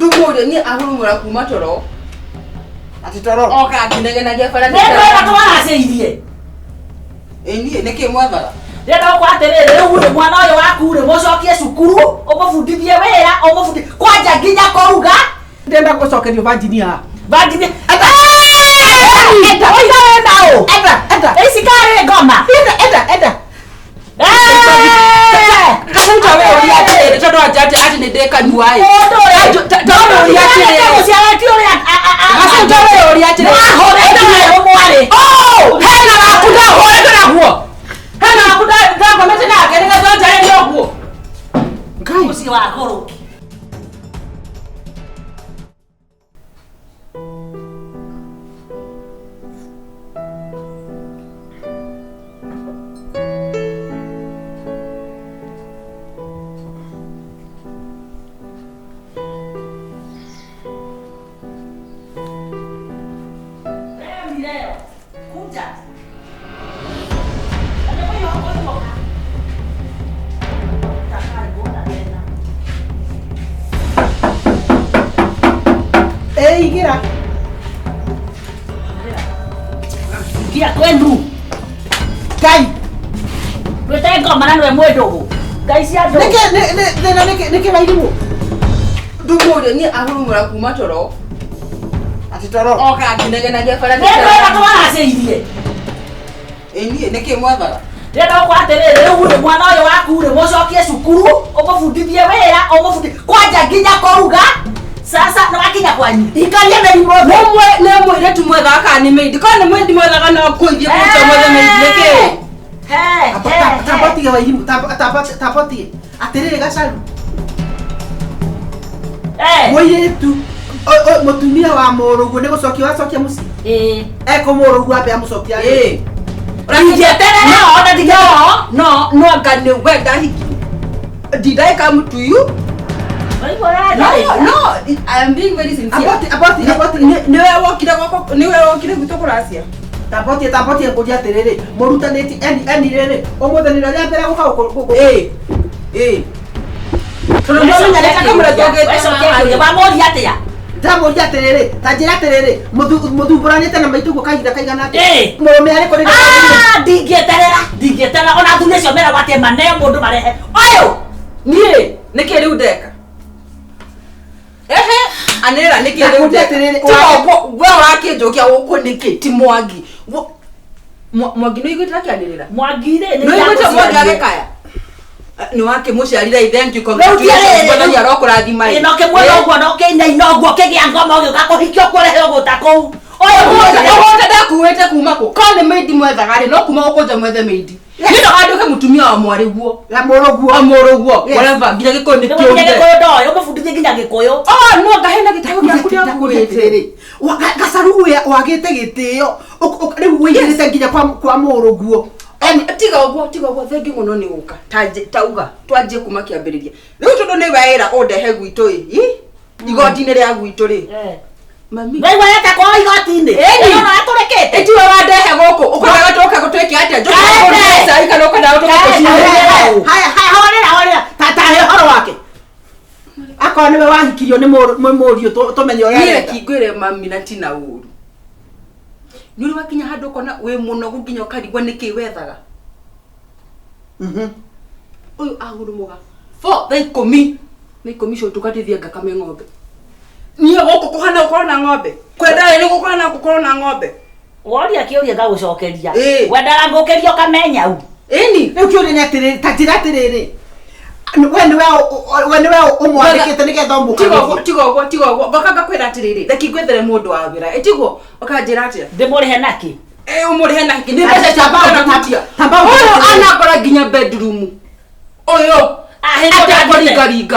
Ndumuria ni ahurumura kuma toro. Ati toro. Oka kinegena gefara. Ndio batwara ceirie. Eni neke mwatha. Ndio kwa terere ule mwana uyu waku ri mucokie cukuru umufundithie wira umufundithie kwanja nginya kuruga Ndenda gucokerio vanjinia. vangithi eta nao eta isikare ngoma Eda. Kamuta wewe uliache toto ajate ati ni deka nuai. Toto uliache. Kamuta wewe uliache. Mwale. Oh, hena wakuda hore na huo. Hena wakuda ndango mete na kenga zote ndio huo. Ngai. Usi wa koroki. Igira. Kia kwenu. Ngai. Wete ngoma na nwe mwedogo. Ngai cia ndo. Neke bairu. Ndumuria ni ahurumura kuma toro. Ati toro. Oka kinegena gefara. Ndio batwara ceirie. Eni neke mwatha. Ndio kwa terere ule mwana uyu waku ri mucokie cukuru umufundithie wira umufundithie kwanja nginya kuruga. Sasa nakinya kwanyu. Ikaria merimo Mumwe ne mwire tumwetha aka ni meidi. Kana mwendi mwetha kana kuithie kucha mwetha meidi neke. Tapoti bairu. Tapoti. Atirire Gacaru. Mwiretu. Mutumia wa murugu ni gucokia wacokia muci. Eko murugu abe amucokia. No, ngane wenda hiki. Did I come to you? No, I am being very sincere. Aboti. Niwe wokire gutokuracia. Tapoti ngoja terere. Murutaneti eni rere. Omuthanira ria mbere guka guko. Tono nyaleka kamera joge. Bamoria atia. Tamoria terere. Tajira terere. Muthuburanite na maituko kahinda kaigana ati. Eh. Murume ari kuri. Ndingieterera ona thune cio mera gwate mane mundu marehe. Oyo. Nie, neke riu ndeka. Anera neke riu ndeka. Wewe wakinjokia guko niki ti Mwangi. Mwangi no igwitira kianirira. Mwangire No igwitira Mwangi agekaya. Ni wake muciarira thank you congratulations bwana ni arokurathima ino ke mwana ogwo no ke ina inogwo ke gia ngoma ogyo gakuhikio kurehe guta ku oyo ndakuwete kuma ku kone meidi mwethaga ri no kuma gukunja mwethe meidi nino handuke mutumia wa mwari guo La moroguo whatever nginya gikundi kio ndo yo mufundithie nginya gikuyu no ngahena gitabo giaku dia kuwete Gacaru wagite gitio riu wigirite nginya kwa moroguo. Tiga ugo thengi muno ni guka tauga twanjie kuma kiambiriria riu tundu ni waira undehe gwitu igoti ni ria gwitu ri mami ngai wayata kwa igoti ni no aturekete eti wa wandehe guku ukoraga toka gutweki atia njoka ngorisa ikano kana utoka kucira haya horera tata he horo wake akona niwe wahikirio ni murio tumenye ora ni kingwire mami na tina uru ni uri wakinya handu kona we muno gukinya ukarigwa niki wethaga uyu ahurumuga fo they komi cio tukatithia Ngakame ng'ombe nie guku kuhana ukoro na ng'ombe kwenda ni gukuhana ukoro na ng'ombe woria kiuria ngagucokeria wendaga ngukerio kamenya u eni riu kiuria ni atiri tatira atiriri we umwandikite nigetha mbuka tigo bakaga kwira atiriri reki gwethere mundu wa wira etiguo ukanjira atia ndimurihe naki umurihe naki ni mbeca tabana kutia anakora nginya bedroom oyo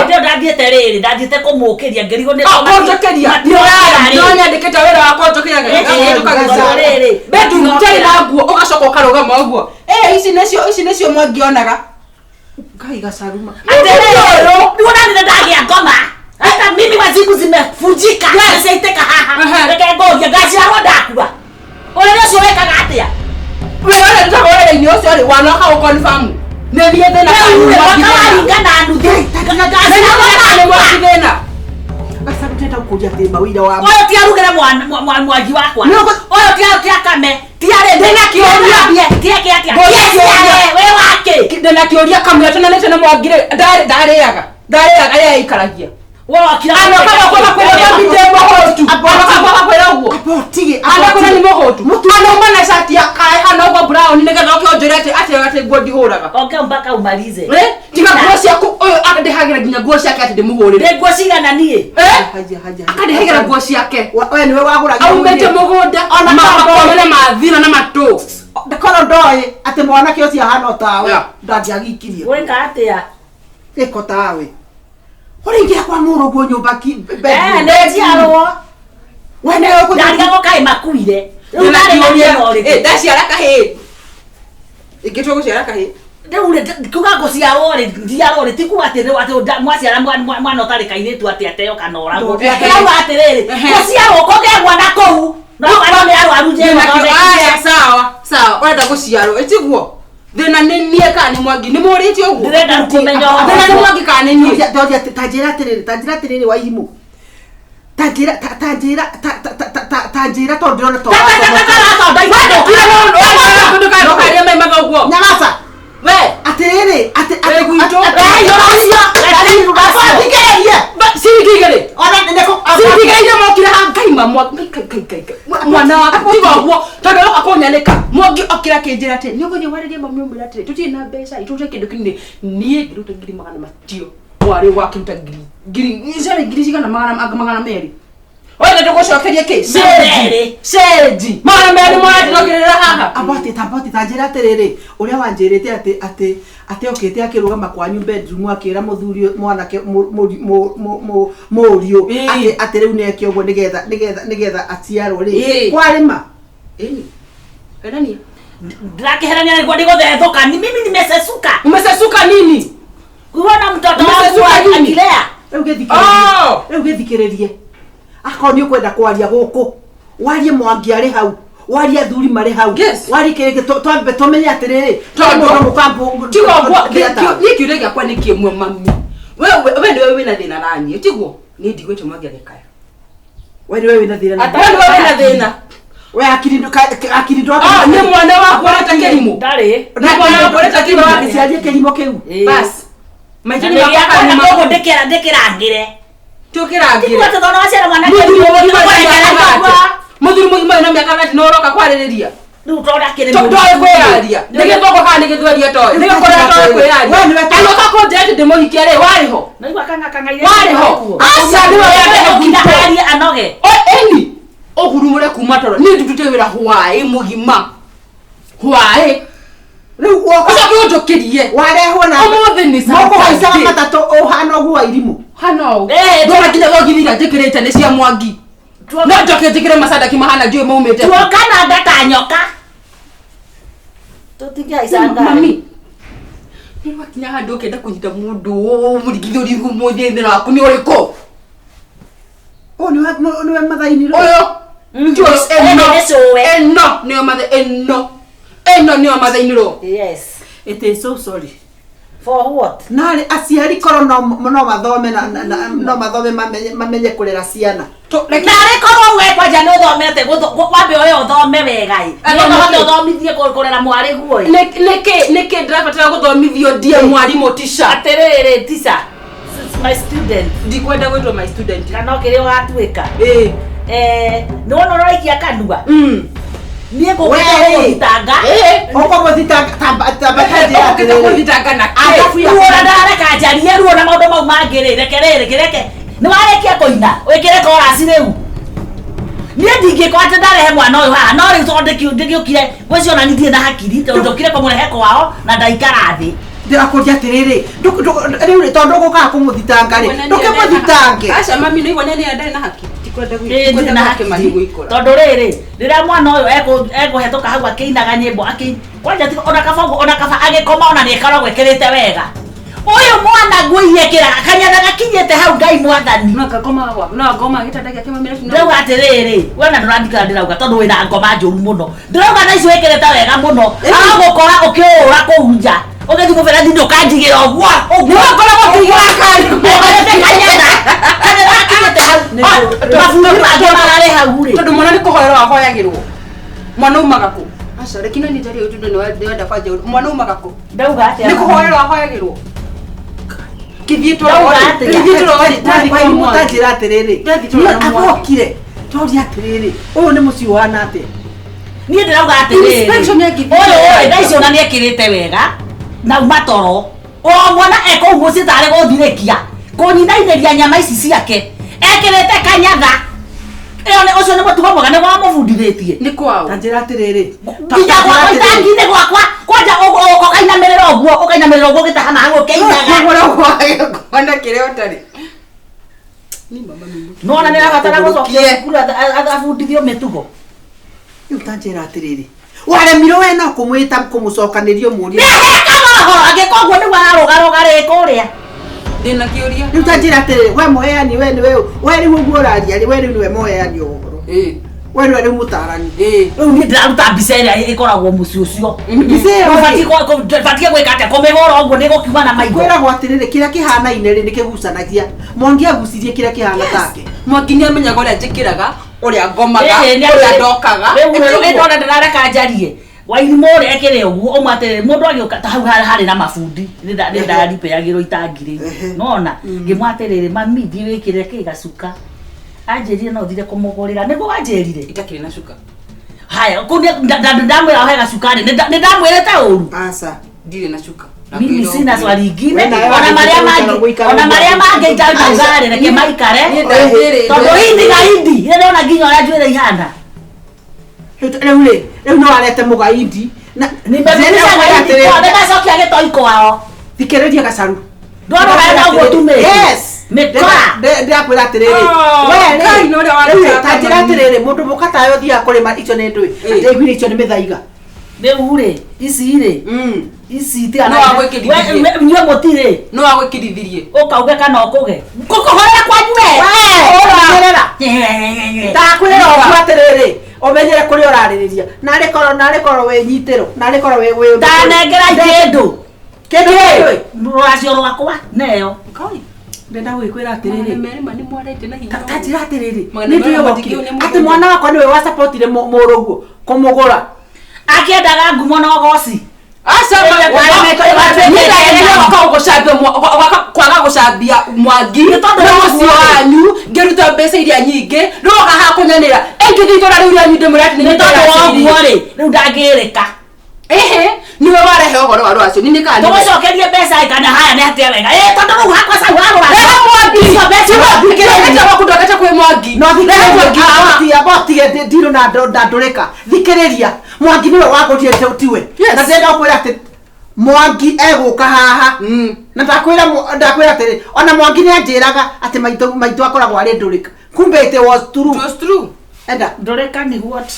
ndio ndathiete riri ndathiete kumukiria ngirigo ni akonjokeria no nyandikite wira wa konjokeria riri bedroom tari na nguo ugacoka ukarugama uguo ici necio mwangionaga Ngai Gacaruma. Aterero, ni nani ndagia ngoma? Hata mimi wazimu zimevunjika. Sasa iteka haha. Reke ngoja gaci aro ndakua. Ole ndio weka gatia. Wewe ndio wewe ni ocio ri wana ka confirm. Ne biete na ka. Wewe kana nduthi. Gaci aro ndakua. teta kuja tema wira wa oyo ti arugere mwangi wakwa oyo ti akame ti are ndena kioria ti atia we wake ndena kioria kamwe tena nete na mwangire ndareaga aya ikaragia wa kila ano kama kwa kwenda bitemo hotu kwa kwenda ugo apotige ana kuna ni mohotu ano mana shati ya kai hana ugo brown nigeza okionjorete ate godi horaga okay mpaka umalize tika ngosi yako oyo akadehagira ginya ngosi yake ate demuhorire de ngosi gana nie haja akadehagira ngosi yake wewe niwe wagura au mete mugoda ona makomele mathina na mato ndakoro ndoye ate mwana kio cia hana tawe ndangiagikirie weka atia eko tawe oringia kwa murugo nyumba ki nezi arwo wene uko ndariga kai makuire ndaci araka he ikitwa guciara kahe ndeure kuga guciarwo ri ndiarwo ri tiku atire ati mwaciara mwana utari kairetu ati ateo kanora ngo kirau atiriri guciarwo koge mwana kou no kana me aruje aya sawa wenda guciarwo etiguo thina nie kana mwangi ni muriti uguo ndirenda kumenya thina ni mwangi kana nie ndoja tajira tiriri wa imu tajira to ndona to nyamasa we atiriri ate guito sirigere ona ndeko sirigere mokira hangaima mwana wako tigoguo tondu akonyalika mwangi okira kinjira ati ni ugonye waririe mami umbira ati tuti na mbeca itute kindu kinini nie ngiruta ngiri magana matio wari wakiruta ngiri cigana magana meri oya ndugucokerie ki seji magana meri mwatirogirira haha aboti tajira atiriri uria wanjirite ati okite akirugama kwanyu bedroom akira muthuri mwanake murio ati riu nekio go nigetha aciarwo ri kwarima edania ndakiherania ngo ndigothethuka ni mimi nimesesuka umesesuka nini kuona mtoto wangu akilea riu githikiririe akoni ukwenda kwaria guku warie mwangi ari hau warie thuri mari hau warie kireke twambe tumenye atiriri tondu mukambu tigogwa nikiure gakwa nikimwe mami wewe ndiwe wina thina nani tiguo ni ndigwete mwangi agikaya wewe wina thina wewe wina thina we akiri ndo ni mwana wako hata kelimo ndari ni mwana wako hata kelimo siaje kelimo keu bas maitini makaka ni mako ndekirangire tukirangire watu dona wacera mwana muthuri mugima na miaka gati noroka kwaririria riu tonda kire toy kweyaria nige toko kana nige thweria toy nige kora toy kweyaria ano kako ndete demohikia ri wariho na iwa kangaire wariho asa ndiwe yake ukindahari anoge eni ohurumure kuma toro ni tutute wira hwae mugima hwae riu woko ucokirie warehwo na umuthi ni moko haisa matatu ohana guo irimu hano ndona kinya thogithira njikirite ni cia mwangi no njoke njikire masada kimahana njui maumite tuokana ndata nyoka tutingia isanga mami ni wakinya handu ukenda kunyita mundu murigithuri umuthi thina waku ni uriko niwe mathaini ro oyo eno niyo mathe eno niyo mathaini ro yes it is so sorry for what nari aciari koro no mathome no mathome mamenye kurera ciana nari koro we kwanja no thomete wambe oyo thome wegai no hote thomithie kurera mwari guoi niki ndirabatara guthomithio die mwarimu tisha atiriri tisha my student ndikwenda gwitwo my student kana kire watuika no no raikia kanua nie ko kuthitanga oko kuthitanga kuthitanga na alafu ora ndare kanjarie ruo na maundu mau mangire rekereke ni warekia koina wekire chorus riu nie ndingikwa ati ndarehe mwana uyu haha no riu tondu ndigiukire gwecio na nithie na hakiri tondu ndokire kumurehe kwao na ndaikara thi ndirakuria atiriri riu tondu guka kumuthitanga ri ndukimuthitange aca mami no igone ni ndari na haki tikwenda na haki mani guikora tondu riri rira mwana uyu ekuhetũka hau akĩinaga nyĩmbo kwanja ona kaba agĩkoma ona nĩekoragwo ekĩrĩte wega uyu mwana nguiye kĩraga kanyana gakinyĩte hau Ngai mwathani no ngoma gĩtanda gĩake mami ndĩrauga atĩrĩrĩ wena ndũrandikana ndĩrauga tondũ wĩna ngoma njũru mũno ndĩrauga na icio wĩkĩrĩte wega mũno agũkora ũkĩũra kũu nja Oge thimu vera thindo kanjigira ogwo. Ogwo ngora gokigira kari. Kanyana. Kanyana kigete hau. Mafunga mage marare hau ri. Tondu mwana ni kuhoera ahoyagirwo. Mwana umaga ku. Aca rekina ni tari utundo ni wenda kwanja mwana umaga ku. Ndauga atia. Ni kuhoera ahoyagirwo. Kithitwo ori tari mutajira atiriri agokire tori atiriri uyu ni muci wana ate nie ndirauga atiriri inspection ya kithi oyo ndaicio na niekirite wega na matoro o mwana eko muci tare guthirikia kunyinaineria nyama ici ciake ekirite kanyatha iyo ni ucio ni mutugo mwega ni gwa mubundithitie ni kwao tanjira atiriri tangine gwakwa kwanja ukainamirira ogwo gitahana hago keindaga kwana kire otari ni mama mimi no na rabatara gucokia kura afundithio mitugo yu tanjira atiriri waremiro we no kumwita kumucokanirio muria agikogwo ni wararogaroga rikuria ndina kiuria yu tanjira atiriri we muheani we ri uguo raria we ri we muheani uhoro we ri mutarani riu ni ndiraruta mbica iria ikoragwo muci ucio batie gwika atia kumigora uguo ni gukiuma na maitho kwiragwo atiriri kiria kihana ine ri nikigucanagia Mwangi agucirie kiria kihana take Mwangi ni amenyaga uria njikiraga uria ngomaga uria ndokaga riu ndona ndarareka njarie wairimo ri ekire uguo umate mundu agioka ta hau hari na mafundi ndaripeagirwo itangiri nona ngimwatiriri mami thi wikire kigacuka anjirire no thire kumugurira nigo anjirire itakiri na cuka haya kundi ndamwira he gacukari ni ndamwirete uru asa ndire na cuka mimi sina swali ingine ona maria mangi itangare reke maikare tondu hindi ndona nginya ora njwire ihana riu no arete mugaindi na ni mbere cokia gitoi kwao thikiriria gacaru ndona na uguo tume yes mekora ndakwira atiriri we kai no ria wa tanjira atiriri mundu mukatayo thia kurima icio ni ndui ndeiguire icio ni mithaiga beure icire ici ti ana no agwikirithie nywe mutire no agwikirithirie ukauge kana ukuge kukuhorera kwanywe orera ndakwira atiriri omenyere kuri oraririria nari koro we nyitiro nari koro we ndanengera kindu ruracio rwakwa neyo ndenda gwikwira atiriri meri mani mwarete na hinya tanjira atiriri ati mwana wakwa niwe wa supportire muruguo kumugura akiendaga ngumo na goci asa kwaga gucambia Mwangi muci wanyu ngiruta mbeca iria nyingi roga ha kunyanira engithitwo na riu rĩa nyinde murati ni tondu woguo ri riu ndangirika niwe warehe uhoro wa rwacio nini kana tugucokerie mbeca kana haya ni atia wega tondu riu hakwa ca uragura Mwangi mbeca waku ndokete kwi Mwangi no botige ndiro na ndandurika thikiriria Mwangi niwe wagurire tiwe na ndenda kwira ati Mwangi eguka haha na ndakwira atiri ona Mwangi ni anjiraga ati maito akoragwo ari ndurika kumbe it was true enda ndurika ni what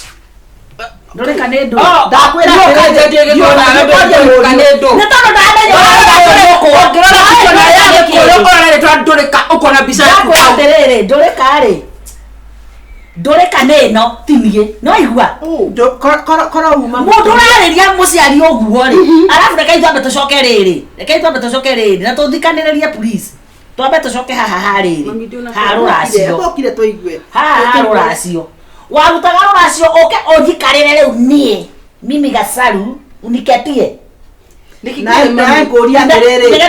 ndurika ni ndo ndakwira atiri ni tondu ndurika ukona bica yaku atiriri ndurika ri ndurika neno tinie no igua kora uma mundu rariria muciari uguo ri arafu reke ithambe tucoke riri na tuthikaniririe police twambe tucoke haha hariri haruracio okire toigue haruracio warutaga ruracio uke uthikarire riu nie mimi Gacaru uniketie na ngoria atiriri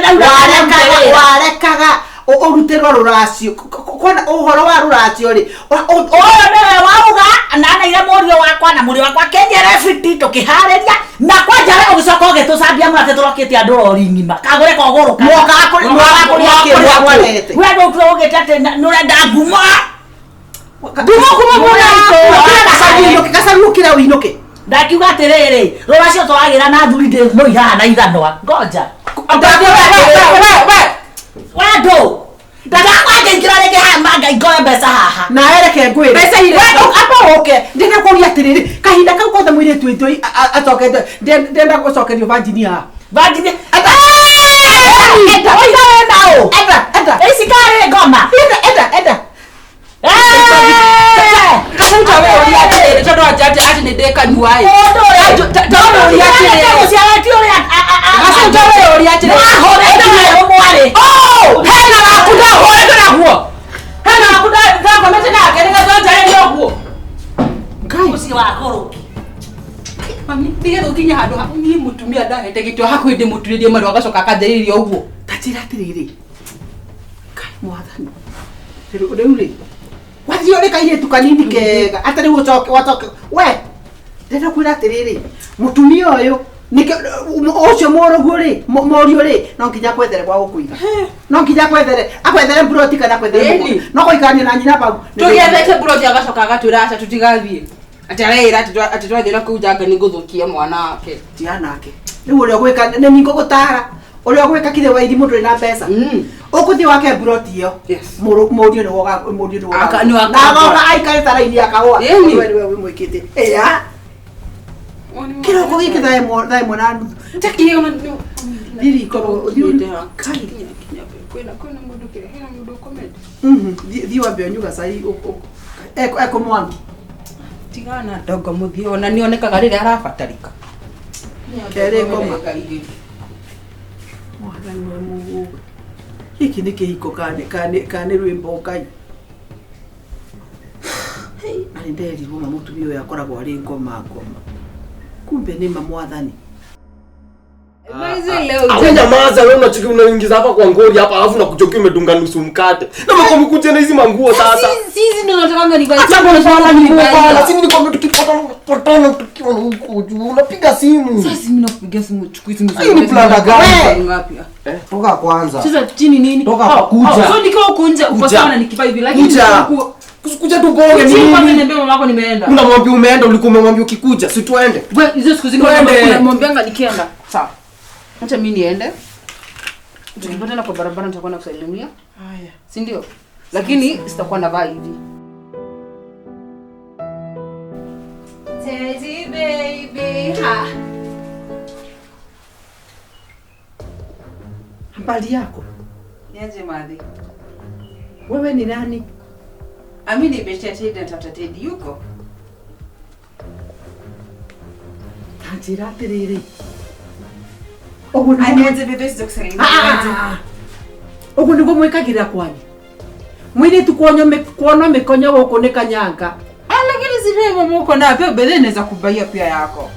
warekaga urutirwa ruracio kona uhoro wa ruracio ri oyo niwe wauga nanaire murio wakwa na murio wakwa kenyere fiti tukihariria na kwanjare ugicoka ugitucambia mwate turokitie andu rori ngima kagure koguruka we ndo tuogete ati nurenda ngumo Gacaru kira uinuke ndakiuga atiriri ruracio twagira na thuri ndi muihaha na ithanwa ngoja wado ndakwaje ngira rege manga igora mbeca haha na ereke ngwire mbeca ire apa oke ndina kuria atiriri kahinda kau kothe mwire twito atokete ndenda gucokerio vanjini ha vanjini enda oiga wendao enda isi kare ngoma enda kamuta wewe uria atiriri tondu ati ni ndeka nyuai ndo uria atiriri Ndio wewe uliacha. Hore mwale. Oh, hena nakuda hore kana huo. Hena nakuda zangu mete na kelele zote ndio huo. Ngai usi wakoro. Mami, ndiye ukinya handu hapo ni mutumia ndahete gityo hakwende muturirie maru agacoka akatheriria uguo. Tatira tiriri. Kai mwathani. Rĩu rĩ. Wathi ore kaire tukanini kega. Atari ucoke watoke. We. Ndĩrenda kwĩra atĩrĩrĩ. Mũtumia ũyũ nike ucio moroguo rĩ, morio rĩ, no nginya kwethere gwa gũkũiga. No nginya akwethere broti kana kwethere. No kũikania na nyina bau. Tũgethete broti agacoka agatwĩra aca tutigathiĩ. Atarera ati twathira kujanga ni guthukia mwana wake tianake riu uri gwika ni ningo gutara uri gwika kile waidi mundu na pesa ukuthi wake broti yo morio ni woga ni waka aika taraini akawa wewe mwikite ya kilo ko gike dai mwana taki ona diri ko diri kwena mundu kile hena mundu komedi diwa byonyuga sai eko mwangi tigana ndogo muthio na nionekaga rire arabatarika kere ngoma mwathani wa Mungu hiki ni kihiko kane rwimbo Ngai ari nderi ruma mutumia uyu akoragwo ari ngoma kumbe ni mwathani Nyamaza wewe unachiki unaingiza hapa kwa ngori hapa alafu nakuchokia umedunga nusu mkate. Na mko mkuje na hizi manguo sasa. Sisi ndio tunataka ni basi. Acha bwana swala ni bwana. Sisi nikwambia tukipatana tukiwa huko juu unapiga simu. Sasa mimi nakupigia simu chukui simu. Hii ni planda gani? Ngapi? Toka kwanza. Sasa chini nini? Toka hapa kuja. So nikiwa huko nje uko sana nikipa hivi lakini kuja tu bonge mimi. Sisi kama niambia mama yako nimeenda. Unamwambia umeenda ulikuwa umemwambia ukikuja si tuende. Wewe hizo siku zingine unamwambianga nikienda. Sawa. Acha mimi niende. Tukipatana kwa barabara nitakuwa nakusalimia. Haya. Si ndio? Lakini sitakuwa navaa hivi. Teddy baby. Ha. Habari yako? Niaje madhi? Wewe ni nani? Amini nimeshatia Teddy na tata Teddy yuko. Tanjira tiriri. Anianze bebe sio kusalimia. Ogo niguo mwikagira kwanyu. Mwire tu kuona mikonyo guku ni kanyanga. Lakini sivyo muko na pia bebe inaweza kubaia pia yako.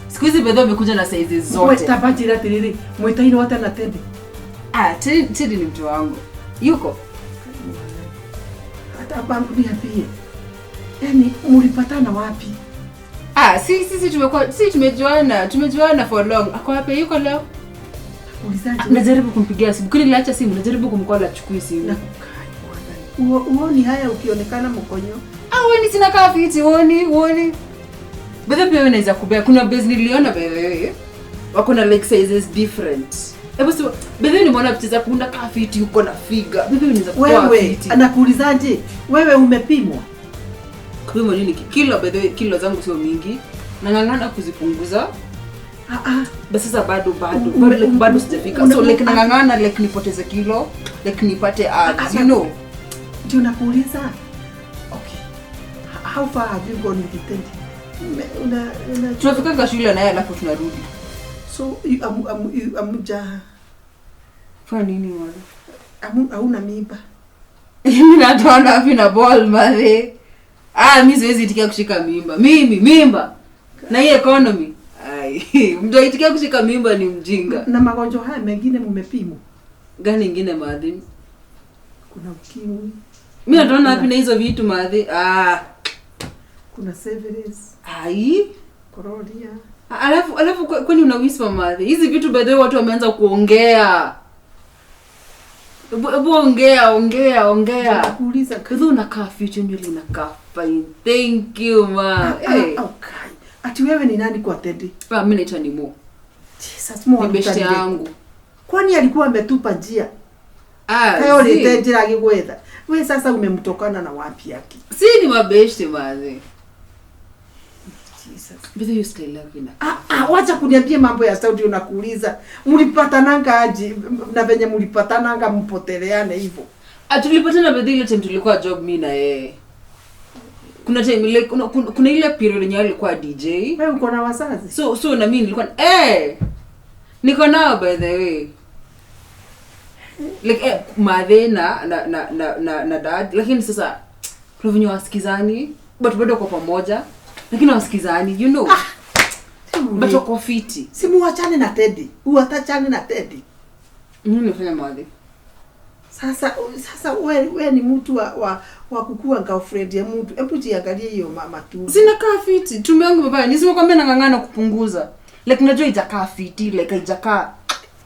Siku hizi bebe umekuja na size zote. Wewe tabajira tiriri. Mwitaino hata na Teddy. Teddy ni mtu wangu. Yuko. Hata bangu niambie. Yaani mlipatana wapi? Sisi tumejuana for long. Ako wapi yuko leo? Ulizaje? Najaribu kumpigia simu. Kile niliacha simu, najaribu kumcall achukue simu. Uoni haya ukionekana mkonyo? Wewe sina kafiti, uoni. Bebe pia unaweza kubea. Kuna base niliona bebe. Wako na like sizes different. Hebu sio bebe nimeona picha kuunda kafiti uko na figa. Bebe unaweza kutoa fiti. Anakuulizaje? Wewe umepimwa? Kupimwa nini? Kilo bebe, kilo zangu sio mingi. Nang'ang'ana kuzipunguza. Basi sasa bado sijafika. So like nang'ang'ana like nipoteze kilo, like nipate abs, you know. Ndio nakuuliza. Okay. How far have you gone with it? Tunafika shule na yeye alafu tunarudi. So amuja kwa nini wala? Hauna mimba. Mimi natoa wapi na ball mare? Mimi siwezi itikia kushika mimba. Mimi mimba. Na hii economy. Mtu aitikia kushika mimba ni mjinga. Na magonjwa haya mengine mmepimwa? Gani nyingine maadhi? Kuna ukimwi. Mimi natoa wapi na hizo vitu maadhi? Kuna syphilis. Kororia. Alafu kwani una whisper maadhi? Hizi vitu by the way watu wameanza kuongea. Ebu ongea. Nakuuliza kadho unakaa fiti nywele inakaa fine. Thank you ma. Okay. Ati wewe ni nani kwa Teddy? Mimi naitwa Nimo. Jesus Mungu. Ni besti yangu. Kwani alikuwa ametupa njia? Hayo ni Teddy akigwetha. Wewe sasa umemtokana na wapi yake? Si ni mabesti maze. Jesus. Bibi you stay love ina. Wacha kuniambia mambo ya Saudi unakuuliza. Mlipatananga aje na venye mlipatananga mpoteleane hivyo? Tulipatana bibi ile time tulikuwa job mimi na yeye. Kuna time ile kuna ile period yenye alikuwa DJ. Wewe uko na wazazi? So na mimi nilikuwa Niko nao by the way. Like madhe na dad, lakini sasa tunavinyo wasikizani, but bado kwa pamoja. Lakini wasikizani, you know. But wako fiti. Simuachane na Teddy. Uatachane na Teddy. Nimefanya madhe. Sasa wewe ni mtu wa kukua girlfriend ya mtu. Hebu jiangalie hiyo mama tu. Sinakaa fiti. Tumbe yangu baba, nisimekwambia nangangana kupunguza. Like unajua itakaa fiti, like haijakaa.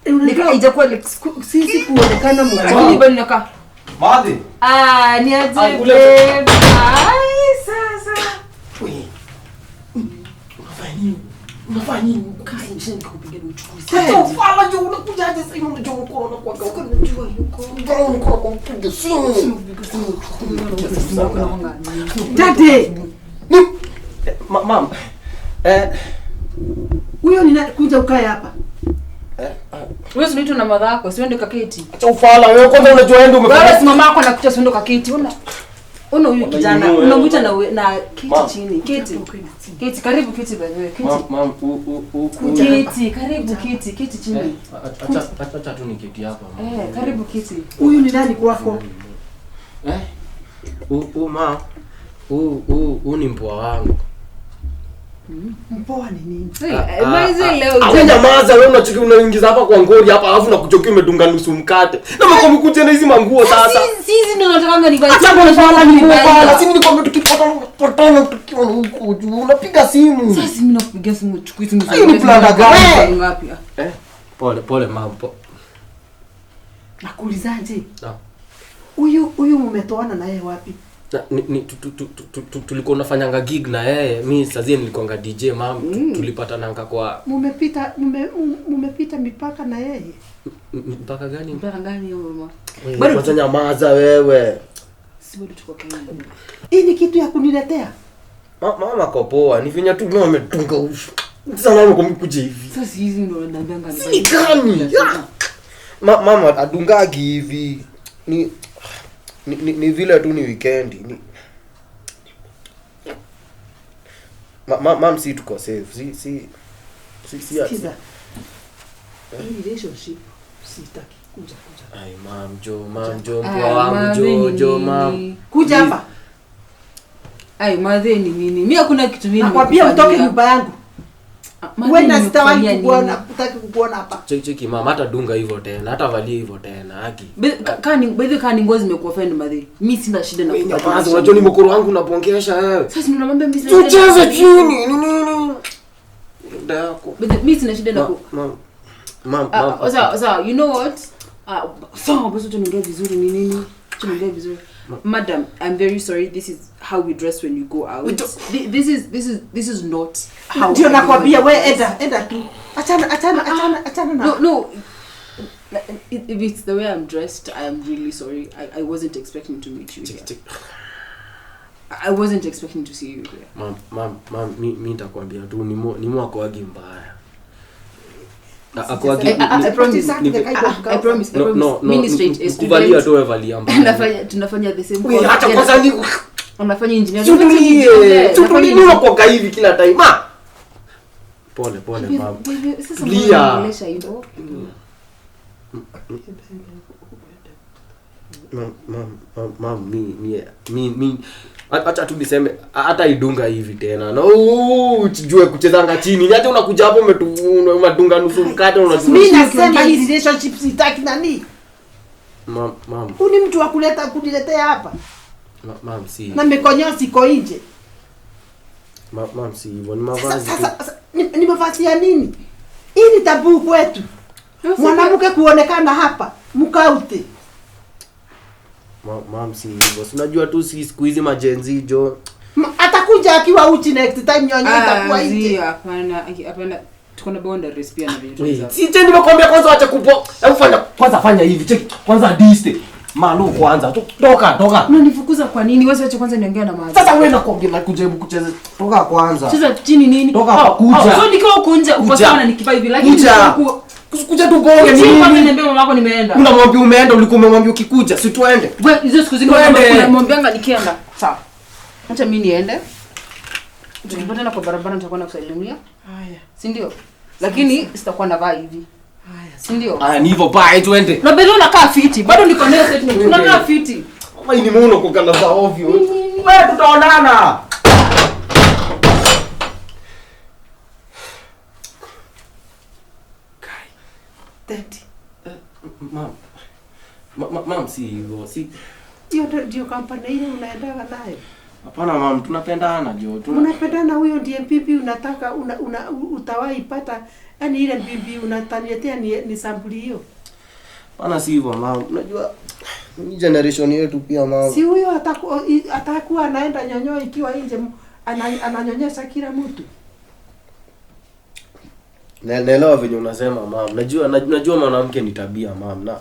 Like haijakuwa like sisi kuonekana mkali bali nakaa. Madhi. Ni aje. Ai sasa. Unafanya nini? Kai nje nikupiga uchukuzi. Sasa ufala jo unakujaje sasa hivi unajua uko unakuwa kwa unajua yuko. Unakupiga simu. Dade. Mama. Huyo ninakuja ukae hapa. Wewe unaitwa na madha yako, siende kaketi. Acha ufala wewe kwanza unajua ende umefanya. Wewe si mama yako anakuja siende kaketi. Una huyu kijana, unamuita na kiti chini. Kiti karibu kiti bwana. Kiti. Kiti karibu kiti chini. Acha tu niketi hapa. Karibu kiti. Huyu ni nani kwako? Ni mpoa wangu. Mpoa ni nini? Nyamaza wewe unachiki unaingiza hapa kwa ngori hapa alafu nakuchokia umedunga nusu mkate. Na mkomkuja na hizi manguo sasa. Sisi ndio tunataka nivae. Acha bwana ni bwana. Sisi nikwambia tukipotana tukiwa huko juu unapiga simu. Sasa mimi nakupigia simu chukui simu. Hii ni planda gani? Ngapi? Pole mambo. Nakuulizaje? Huyu mmetoana na yeye wapi? Tulikuwa tunafanyanga gig na yeye. Mimi sasa nilikuanga DJ mam. Tulipatananga kwa mmepita mipaka na yeye. Mpaka gani? Mpaka gani hiyo mama? Bado nyamaza wewe. Si bado tuko Kenya. Hii ni kitu ya kuniletea. Mama kopoa, ni vinya tu mimi ametunga ufu. Sasa mama kumkuja hivi. Sasa hizi ndio ndanga ni. Si gani? Mama adungagi hivi. Ni vile tu ni weekend. Mam si tuko safe. Si Sikiza. Hii relationship sitaki kuja. Ai mam Jo mpoa mam. Kuja hapa. Ai madhe ni nini? Mimi hakuna kitu mimi. Nakwambia utoke nyumba yangu. Wewe na sitawahi kukuona, utaki kukuona hapa. Cheki mama hata dunga hivyo tena, hata valia hivyo tena. Haki. Kani ngozi zimekuoffend madhe. Mimi sina shida na kuja. Kwanza unajua ni mkoro wangu unapongesha wewe. Sasa unamwambia mimi sina. Tucheze chini. Nini? Ndako. Mimi sina shida na Mam. So you know what? So basi tunaongea vizuri ni nini? Tunaongea vizuri. Madam, I'm very sorry. This is how we dress when you go out. This is not how. Ndio nakwambia wewe enda tu. Achana na. No. If it's the way I'm dressed, I am really sorry. I wasn't expecting to meet you here. I wasn't expecting to see you here. Mom, mimi nitakwambia tu ni mwako wagi mbaya. I promise. No. Mini straight. Kuvalia tu valia mbaya. Tunafanya the same. Wewe acha kwanza ni unafanya engineering. Tutulie kwa hivi kila time. Pole mama. Sasa unaongelesha hivyo. Mama mimi acha tu niseme hata idunga hivi tena. No, tujue kuchezanga chini. Hata unakuja hapo umedunga nusu mkate unajua. Mimi nasema hii relationship sitaki nani? Mama. Uni mtu wa kuniletea hapa. Mama si. Na mikonyo siko nje. Mama si hivyo ni mavazi. Sasa ni mavazi ya nini? Hii ni tabu kwetu. Mwanamke kuonekana hapa mkaute. Mama si hivyo. Unajua tu si siku hizi majenzi jo. Atakuja akiwa uchi next time nyonyo itakuwa nje. Hapana. Tuko na boundaries pia na vitu. Si tena nimekwambia kwanza acha kupo. Hebu fanya hivi. Check kwanza diste. Malu kwanza. Toka. Unanifukuza kwa nini? Wewe acha kwanza niongea na maji. Sasa wewe nakwambia na kujaribu kucheza. Toka kwanza. Cheza chini nini? Toka hapa kuja. So nikiwa huko nje uko sawa nikivaa hivi lakini kuja tu bonge nini? Sio kama niambia mama yako nimeenda. Unamwambia umeenda ulikuwa umemwambia ukikuja. Si tuende. Wewe hizo siku zingine unamwambianga nikienda. Sawa. Acha mimi niende. Tukipatana kwa barabara nitakuwa nakusalimia. Haya. Si ndio? Lakini sitakuwa navaa hivi. Haya, si ndio? Haya ni hivyo bye twende. Na bado unakaa fiti. Bado niko nayo statement. Unakaa fiti. Kama ni muno kukana za ovyo. Wewe tutaonana. Daddy. Mam si hivyo. Si Hiyo ndio kampani ile unaendaga nayo. hapana mam, tunapendana jo. Unapendana, huyo ndiye bibi unataka utawahi pata, yani ile bibi unataniletea ni sampuli hiyo. Hapana si hivyo mam. Unajua ni generation yetu pia mam. Si huyo atakuwa anaenda nyonyo ikiwa nje ananyonyesha kila mtu. Naelewa venye unasema mam. Najua mwanamke ni tabia mam na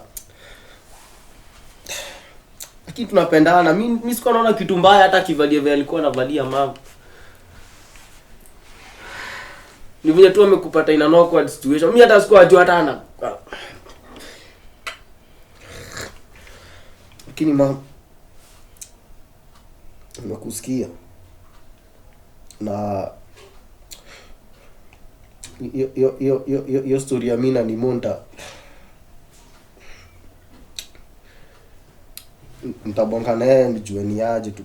lakini tunapendana. Mimi siko naona kitu mbaya hata kivalia vile alikuwa anavalia mam. Ni vile tu amekupata in an awkward situation. Mimi hata sikuwa ajua hata ana. Lakini mam, nimekusikia. Na yo story ya Mina ni monta. Nitabonga naye nijue ni aje tu.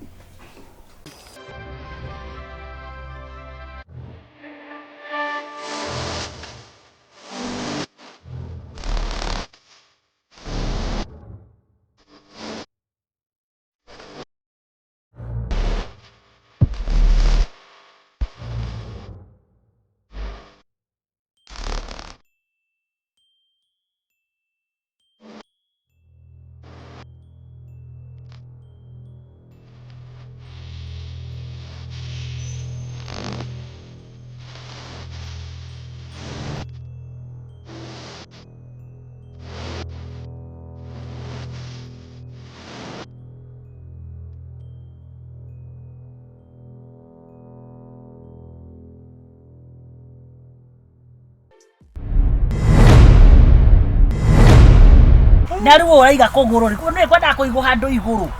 Naruo uraiga kuguru ri kwenda kwenda kuigwa handu iguru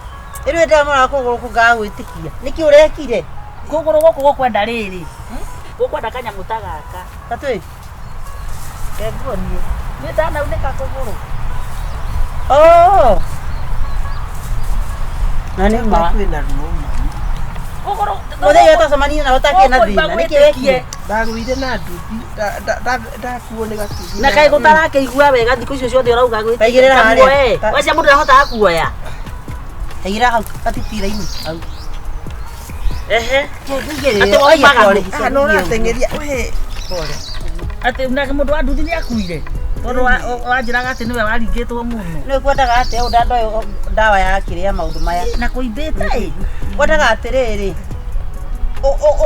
iri ndamara kuguru kunga gwitikia niki urekire kuguru goku gokwenda riri gokwenda kanya mutagaka tatwe kegonie ni ndana uneka kuguru nani ma kwenda ruma kuguru mode yata samani na utake na thina niki wekire ndagwire na nduthi ndakuoneka kithi na kai gutarake igua wega thiku icio ciothe urauga gwiti kaigirira hare wacha mundu ahota kuoya kaigirira hau atitira-ini hau ate oimaga no ratengeria we pole ate unake mundu wa nduthi ni akuire tondu wanjiraga ati niwe waringitwo muno ni kwendaga ati au ndandoyo ndawa ya kiria maundu maya na kuimbite kwendaga atiriri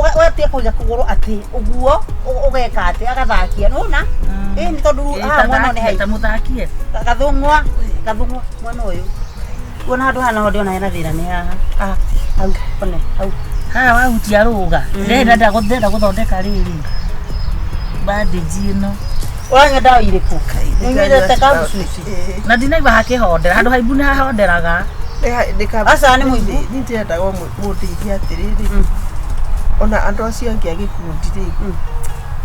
ogatie kuja kuguru ati uguo ugeka ati agathakia nuna ni tondu mwana ni hai muthakie gathungwa mwana uyu wona handu hana hodi ona hena thira ni haha hau one hau ha wahutia ruga ndenda guthondeka riri bandage ino wanya ndawa iriku nimwirete kabusuci na ndinaigua hakihondera handu haibu ni hahonderaga asa ni muibu nitiendaga mundeithia atiriri ona andu acio angi agikundi ri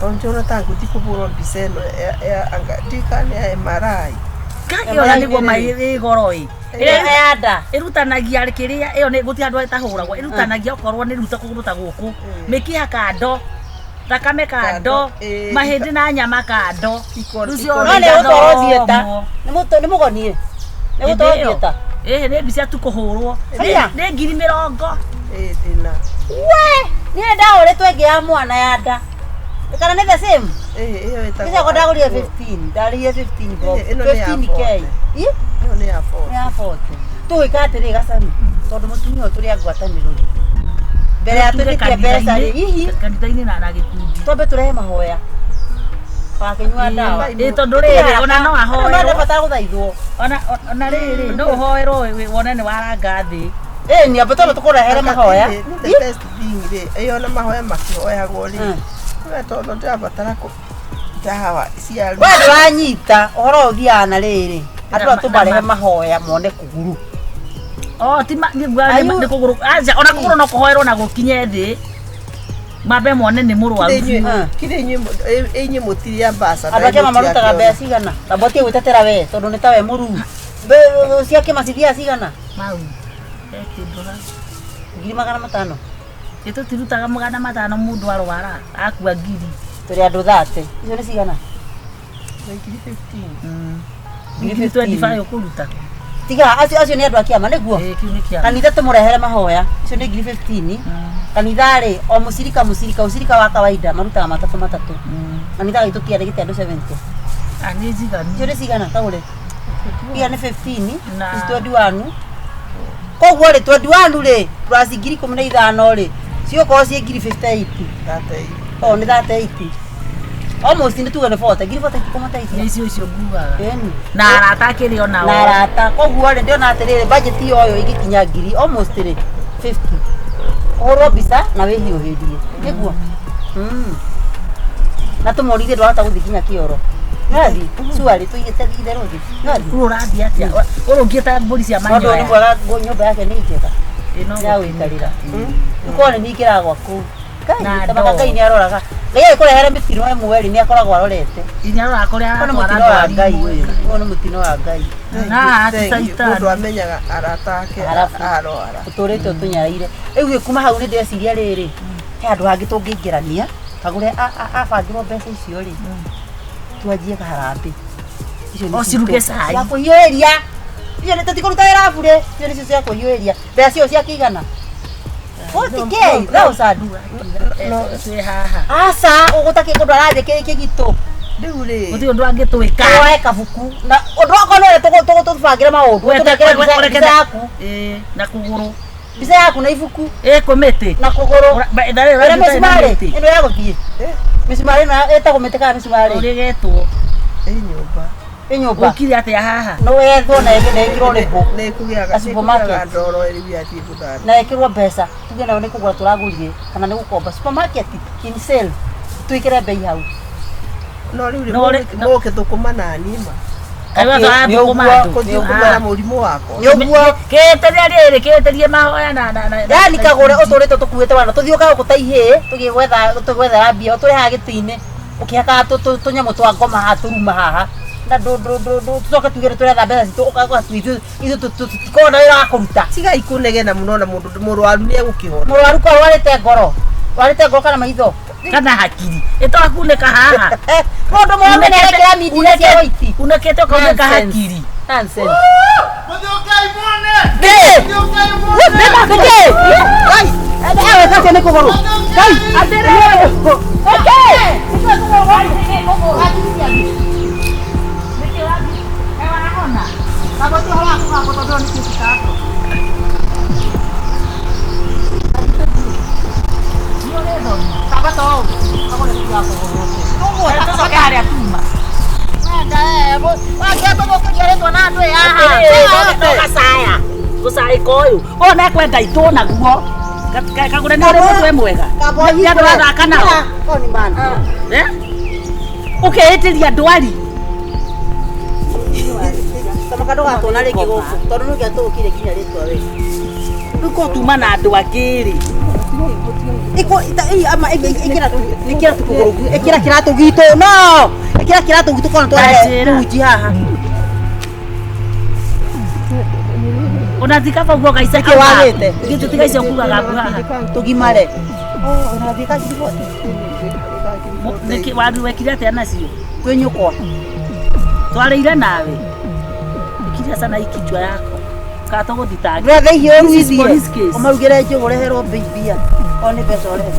tonjona tangu tikuburo mbica ino ya angadikane ya MRI kayo niguo mairi goroi enda irutanagia rikiria iyo ni guti andu etahuragwo irutanagia okorwo ni ruta kuguruta guku mikiha kando takame kando mahindi na nyama kando rucio no le utoro thieta ni mugonie ni utoro thieta ni mbica tu kuhurwo ni 20,000 ina we ni ndawa uri twenge ya mwana ya nda kana ni the same iyo ita kisa ko ndagurie 15 ndarie 15 bro 15k iyo ni ya 4 ya 40 tu ikatiri gasani tondu mutumia turi agwataniro mbere ya tulikie pesa hihi kanitha-ini na gikundi tobe turehe mahoya pakinywa ndawa tondu riri ona no ahoerwo no bata guthaithwo ona riri no uhoerwo wone ni waranga thi ni abatara tukurehere mahoya the best thing ri iyo na mahoya makihoyagwo ri we tondu ndabatara ku ndawa ciaru we nduranyita uhoro uthiaga na riri andu atumarehe mahoya mone kuguru ti ni kuguru aja ona kuguru no kuhoerwo na gukinye thi Mabe mone ni murwaru. Inye mutiria mbasa. Abaje mamarutaga mbeca cigana. Tabotie gwitetera we tondu ni tawe muru. Be ciake macithia cigana. Mau. Ekindura. 500. Ito tirutaga 500 mundu arwara akua ngiri. Turi andu 30. Icio ni cigana. 15. 25 ukuruta. Tiga acio ni andu akiama niguo. Kiu ni kia. Kanitha tumurehere mahoya. Icio ni 15. Kanitha ri o musirika usirika wa kawaida marutaga matatu. Kanitha gitu kia gite andu 70. Ani jigani. Icio ni cigana tagure. Ia ni 15. Is 21. Koguo ri 21 ri plus 15 ri. Cio ko cie 58. 38. Oh ni 38. Almost ni tuga ni 40. 40 kuma taiti. Ni icio nguga. Eni. Na arata kiri ona. Na arata. Koguo ri ndio na atirire budget yo igikinya ngiri almost ri 50. Oro bisa na we hiuhirie. Niguo. Na tumorire ndwata guthikinya kioro. Ngathi, suari tuigite ithe rothi. Ngathi. Ururathi atia. Urungieta mburi cia manyo. Ndio ni bora nyumba yake ni ikega. Ya wikarira. Ukone ni ikira gwaku. Kai tabaka kai ni aroraga. Ngai ikurehere mitino emwe ni akoragwo arorete. Inyarora kuria Kono mutino wa Ngai uyu. Kono mutino wa Ngai. Na ataita. Mundu amenyaga arata ake arora. Uturite tunyaraire. Riu gikuma hau ni ndeciria riri. He andu hangi tungingirania. Kagure abangirwo mbeca icio ri. Tuanjie kaharambe. O ciruge cai. Ya kuhiuria. Iyo ni tutikuruta wira bure. Iyo ni cia kuhiuria. Mbeca cio cia kigana. 40k. Thao sadu. No twi haha. Asa ugutake kundu araje kiki gitu. Riu ri. Uti undu angitwika. Oe kabuku. Na undu akone tubangira maundu. Turekere bica yaku. Na kuguru. Bica yaku na ibuku. Komete. Na kuguru. Ndare misumari. Ino ya guthie. Misumari na eta kumete kana misumari. Uregetwo. Nyumba. Nyumba. Ukiri atia haha. No wetho na ikiro lepo. Ne kugiaga supermarket. Ndoro eri ya tibu dani. Na ikirwo mbeca. Tuge na ne kugura turagurire kana ne gukomba supermarket in sale. Tuikire bei hau. No riu no kithukuma na nima. Aiwa twa thukuma kuthukuma murimu wako. Nyoguo keterie mahoya na yani kagure uturite tukuite wana tuthiuka gutaihe tugwetha mbia uturi ha gitine ukihaka tunyamu twa ngoma ha turuma haha na tucoke tugire turetha mbeca citu ukaga twitu ithu tutikona wira kuruta tiga ikunegena muno na mundu murwaru ni egukihona murwaru kwa warite ngoro kana maitho kana hakiri itakuneka haha mundu mwana ni arekera midire cia waiti unekete kuneka hakiri nonsense Muthiokai muone! Muthiokai muone! Kai! Ewe kati ni kuguru. Kai! Atere! Okay! Saboti hola kwa kwa ni kitu hapo. Ndio sabato. Kama ni kitu hapo. Ndio sasa kari atuma. Gusai koyu ona kwenda ituna guo kagure ni uri mwe mwega ya ndwara kana oni mana uketiria ndwari tamakado gatona rigi guku tondu nugia tukire kinya ritwa we ruko tuma na andu akiri iko ama ikira tukuguru ikira kiratu gitu no ikira kiratu gitu kono tware tuji haha unathika kwa gaisa ke wagite gitu tiga icio kuga gaku haha tugimare unathika kibo niki wadu wekira ate anacio kwenyuko twareire nawe ikiria sana ikichwa yako kato gutitagi rathe hiyo ruithie umarugire njigureherwo bibia oni pesa orehe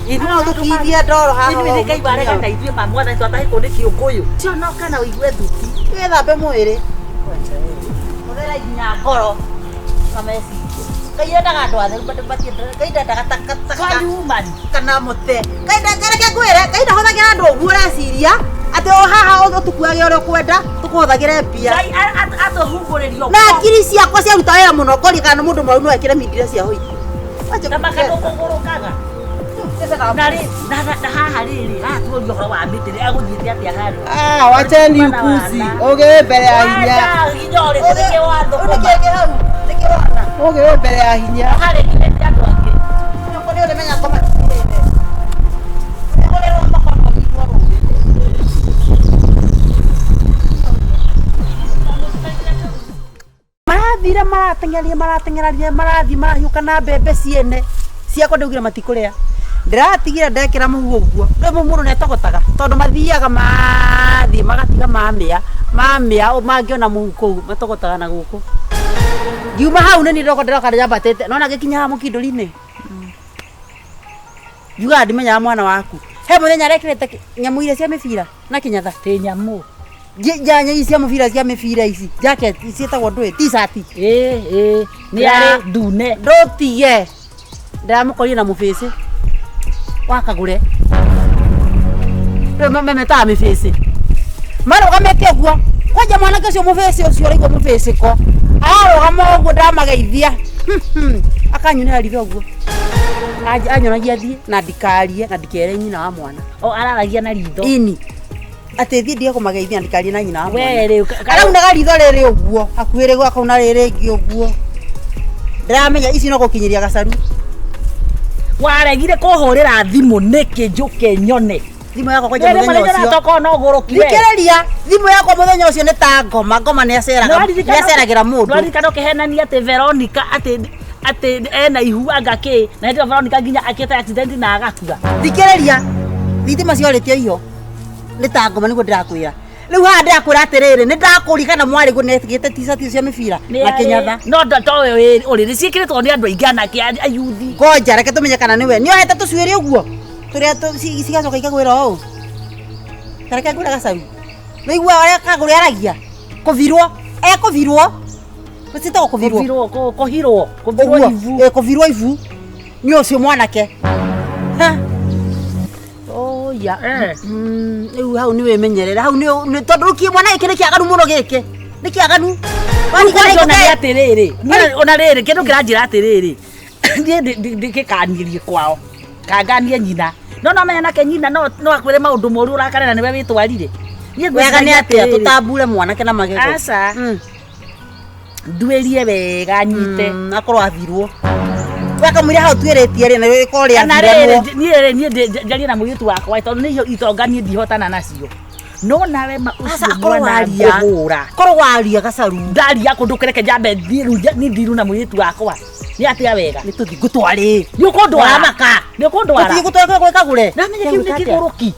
ino tukithia ndoro haha ibi ni kai bare kana ithuĩ mamwana twatahe kundi kiunguyu cio no kana uigue thuki wethambe mwiri muthera nginya ngoro kamesi kayendaga andu atheru batie kaida dagataka kana mute kaida kareke kwire kaida hothagira andu uguo reciria ati o haha utukuage uri kwenda tukuhothagire mbia atuhumburirio na akiri ciakwa ciaruta wira muno kori kana mundu mwaru no ekire mindire cia hoiti kamakagũkũgũrũkaga na haha rĩrĩ tuorio horo wa mĩtĩ agũthiĩte atĩa harĩ wacheni ukuzi uge mbere ya hinya hinya ũrĩkũ nĩkĩ watho nĩkĩngĩ hau nĩkĩ wana uge mbere ya hinya harĩ nginyĩte andũ angĩ ria marateng'eraria marathi marahiũka na mbembe ciene ciakwa ndaugire matikũrĩa ndĩratigire ndekĩra mũhu ũguo rĩu mũndũ nĩetogotaga tondũ mathiaga mathiĩ magatiga mamĩa mangĩona mũhu kũu matogotaga na gũkũ ngiuma hau nĩ nĩndoka ndĩroka ndĩrambatĩte nona gĩkinya ha mũkindũri-inĩ njugaga ndimenyaga mwana waku he mũthenya arekĩrĩte nyamũ iria cia mĩbira na kĩnyatha tĩ nyamũ njanya ici cia mũbira ici jacket ciĩtagwo ndũĩ t-shirt nĩ arĩ ndune ndũtige ndĩramũkorire na mũbĩci wa KAGURE rĩu memetaga mĩbĩci marũgamĩte ũguo kwanja mwanake ũcio mũbĩci ũcio ũraigua mũbĩci ko arũgama ũguo ndamageithia akanyunĩra ritho ũguo anyonagia thiĩ na ndikarie na ndikere nyina wa mwana araragia na ritho ini atĩ thiĩ ndige kũmageithia ndikarie na nyina wa mwana we araunaga ritho rĩrĩ ũguo hakuhĩ rĩgwa akauna rĩrĩ ĩngĩ ũguo ndĩramenya ici no gũkinyĩria Gacaru waregire kũhũrĩra thimũ nĩkĩ njũke nyone thimũ yakwa kwanja mũthenya ũcio thikĩrĩria thimũ yakwa mũthenya ũcio nĩ ta ngoma nĩaceragĩra mũndũ ndwarikana ũkĩhenania atĩ Veronica atĩ ena ihuanga kĩ na hĩndĩ ĩyo Veronica nginya akĩte accident na agakua thikĩrĩria thitima ciorĩtio iho nĩ ta ngoma nĩguo ndĩrakwĩra rĩu haha ndĩrakwĩra atĩrĩrĩ nĩ ndakũrigana mwarĩ gũnetigĩte t-shirt cia mĩbira na kĩnyatha no towe ũrĩrĩ ciĩkĩrĩtwo nĩ andũ aingĩ anake ayuthi ngoja reke tũmenye kana nĩwe nĩohete tũcuĩrĩ ũguo tũrĩa cigacoka ikagwĩra ũũ tareke ngwĩra Gacaru nĩigua ũrĩa KAGURE aragia kũvirwo ekũvirwo gũcitagwo kũvirwo ivu nĩ ũcio mwanake oya rĩu hau nĩwĩmenyerere hau tondũ rũkie mwana gĩkĩ nĩ kĩaganu mũno gĩkĩ nĩ kĩaganu atĩrĩrĩ ona rĩrĩ kĩndũ kĩranjĩra atĩrĩrĩ ndĩgĩkanirie kwao kanganie nyina no menya nake nyina no akwĩre maũndũ moru ũrakare na nĩwe wĩtwarire wega nĩ atĩa tũtambure mwanake na magego aca nduĩrie wega nyite akorwo avirwo wakamwĩra hau twĩrĩtie rĩ na rĩkorwo rĩavirwo niĩ njarie na mũirĩtu wakwa tondũ nĩ itonganie ndihotana nacio no nawe ma ucio mwana ngũhũra korwo waria Gacaru ndaria kũndũ kĩreke njambe nĩ thiru na mũirĩtu wakwa nĩ atĩa wega nĩ tũthi ngũtwarĩ nĩ ũkũndwara maka nĩ ũkũndwara tũthi gũtwara gwĩ KAGURE namenya kĩu nĩ kĩgũrũki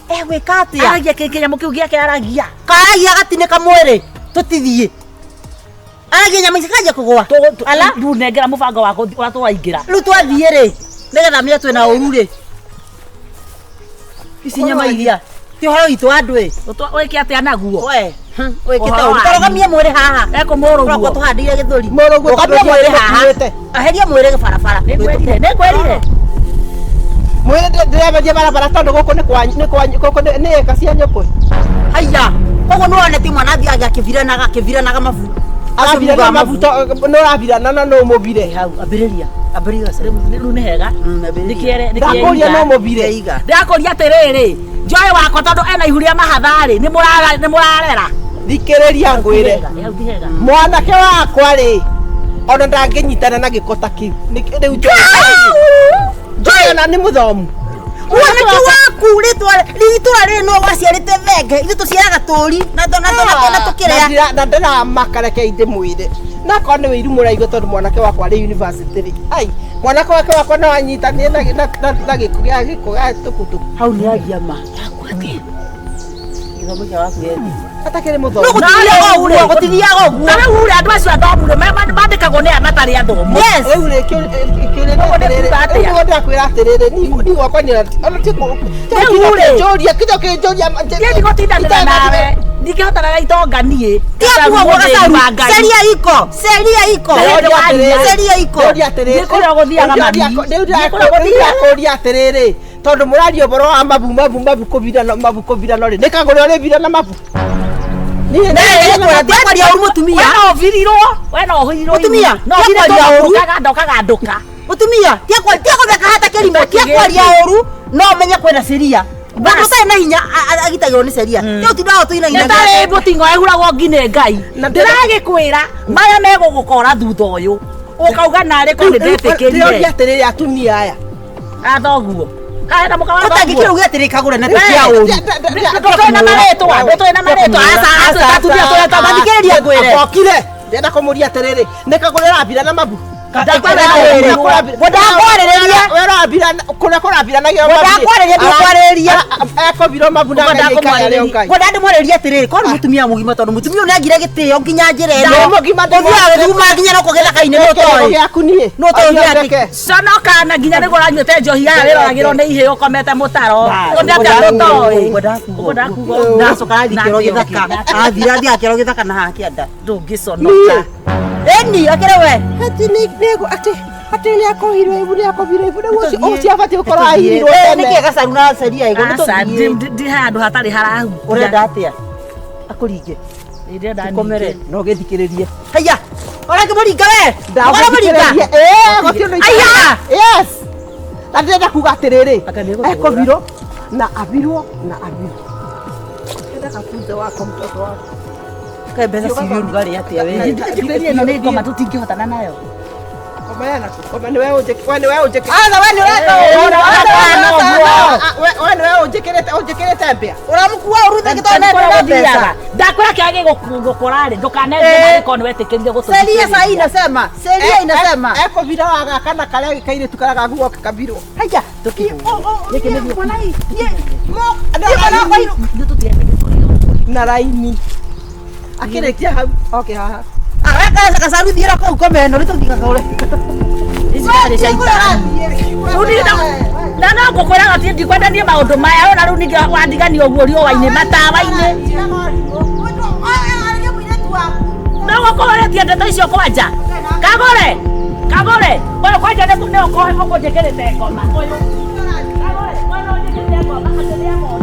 gwĩka atĩa aragia kĩnyamũ kĩu gĩake aragia karagia gatinĩka mwĩrĩ tũtithiĩ aragia nyamũ ici kanjia kũgũa ala rĩu nengera mũbango wa twaingĩra rĩu twathiĩ rĩ nĩgetha menya twĩna ũru rĩ ici nyama iria ti ũhoro witũ andũ wĩke atĩa naguo we wĩkĩte ũru tũrũgamie mwĩrĩ haha ekũmũrũguo tũhandĩire gĩthũri rũgamie mwĩrĩ haha aheria mwĩrĩ gĩbarabara nĩkwĩrire mwĩrĩ ndĩremeria barabara tondũ gũkũ nĩ eka cia nyũkũ haiya ũguo nĩwone ti mwana athiaga akĩviranaga mabu Avirana mabuto no avirana na no mobile. Hau ambĩrĩria rĩu nĩ hega nĩkĩere ndakoria no mobile iga ndakoria atĩrĩrĩ njoe wakwa tondũ ena ihu rĩa mahatharĩ nĩ mũrarera thikĩrĩria ngwĩre mwanake wakwa rĩ ona ndangĩnyitana na gĩko ta kĩu rĩu njoe na nĩ mũthomu mwanake waku rĩtũra rĩrĩ no waciarĩte thenge ithuĩ tũciaraga tũri na tũkĩrĩa na ndĩramaka reke ndĩmwĩre na korwo nĩ wĩiru mũraigua tondũ mwanake wakwa arĩ university rĩ ai mwanake wake wakwa no anyitanire na gĩko gĩa tũkutuku hau nĩ agia ma gĩthomo kĩa waku yethi atakĩrĩ mũthomu gũtithiaga ũguo rĩu rĩ andũ acio athomure mandĩkagwo nĩ matarĩ athomu rĩu rĩ kĩrĩa ndakwĩra atĩrĩrĩ niĩ gwakwa njũria kĩndo kĩnjũria ndigũtindanĩra nawe ndingĩhotana na itonga niĩ ndĩkũrĩa atĩrĩrĩ tondũ mũraria ũhoro wa mabu kũvirano rĩ nĩ KAGURE ũrĩ virana mabu mutumia tiakũtheka hata kĩrimo tiakwaria ũru no menye kwĩna ciria Bado sai na hinya agitagirwo ni seria. Tio tindaho tuina hinya. Ndare butingo ehuragwo ngine ngai. Ndiragikwira maya megugukora thutha uyu. Ukauga nare ko ndetĩkĩrire. Ndio atiriri atumia aya. Athoguo. Kaenda mukawa. Utangikira ugi atiri KAGURE na tia uru. Ndotwe na maretwa. Asa atumia tuya tathikĩrĩria ngwĩre. Akokire. ndenda kumuria atiriri nikagurira mbira na mabu Ndakwarĩria. kuna kurambira na gyo Ndakwarĩria. ekobiro mabu na ndamwarĩria atiriri korwo mutumia mugima tondu mutumia ni agire gitio nginya njira ino mugima thuma nginya no kugethaka-ini no toy yakunie no toy conoka na nginya nigo ranyuete njohi ya wiroragirwo ni ihĩ ukomete mutaro ndata no toy ndacoka thikiro githaka athira thia kiro githaka na hakienda ndungiconoka eni akire we ati nego ati ni akohirwe ibu ni akobiro ibu ni ucio abati ukorwo ahirwo ni ke gacaru na seria igo ndi handu hatari harahu urenda atia akuringe ndenda komere no githikiririe haya ora kimuringa we ndamuringa aya yes ndenda kuga atiriri ekobiro na abirwo ndenda kafunze wako mtoto wako kebeza sivyo rugari atia we ndiberie no ni ngoma tutingihotana nayo Koma ni wewe ujeke. Ana wewe ureka. Wewe ujekere mbia. Uramukua uruthe kitone na pesa. Ndakwira kiage gukorare ndukanende ko ni wetikirire gutu. Seria sasa inasema. Seria inasema. Eko vira waga kana kale gikaire tukaraga guo kabiro. Haya. Tuki. Yeke ni mbona hii? Mo. Na raini. Akirekia hau. Okay haha. Araka kasaru dira ko komeno rituthika kore. Isari shaitani. Ndana ngokwira ati ndikwenda nie maundu maya ona riu ninge wandigani oguo rio waine matawa-ini. Ndogo kore ti ndeto icio kwanja. Kagure. Oyo kwanja ne kuneo kohe moko jekerete ngoma. Oyo. Kagure, kono jekerete ngoma akateria mo.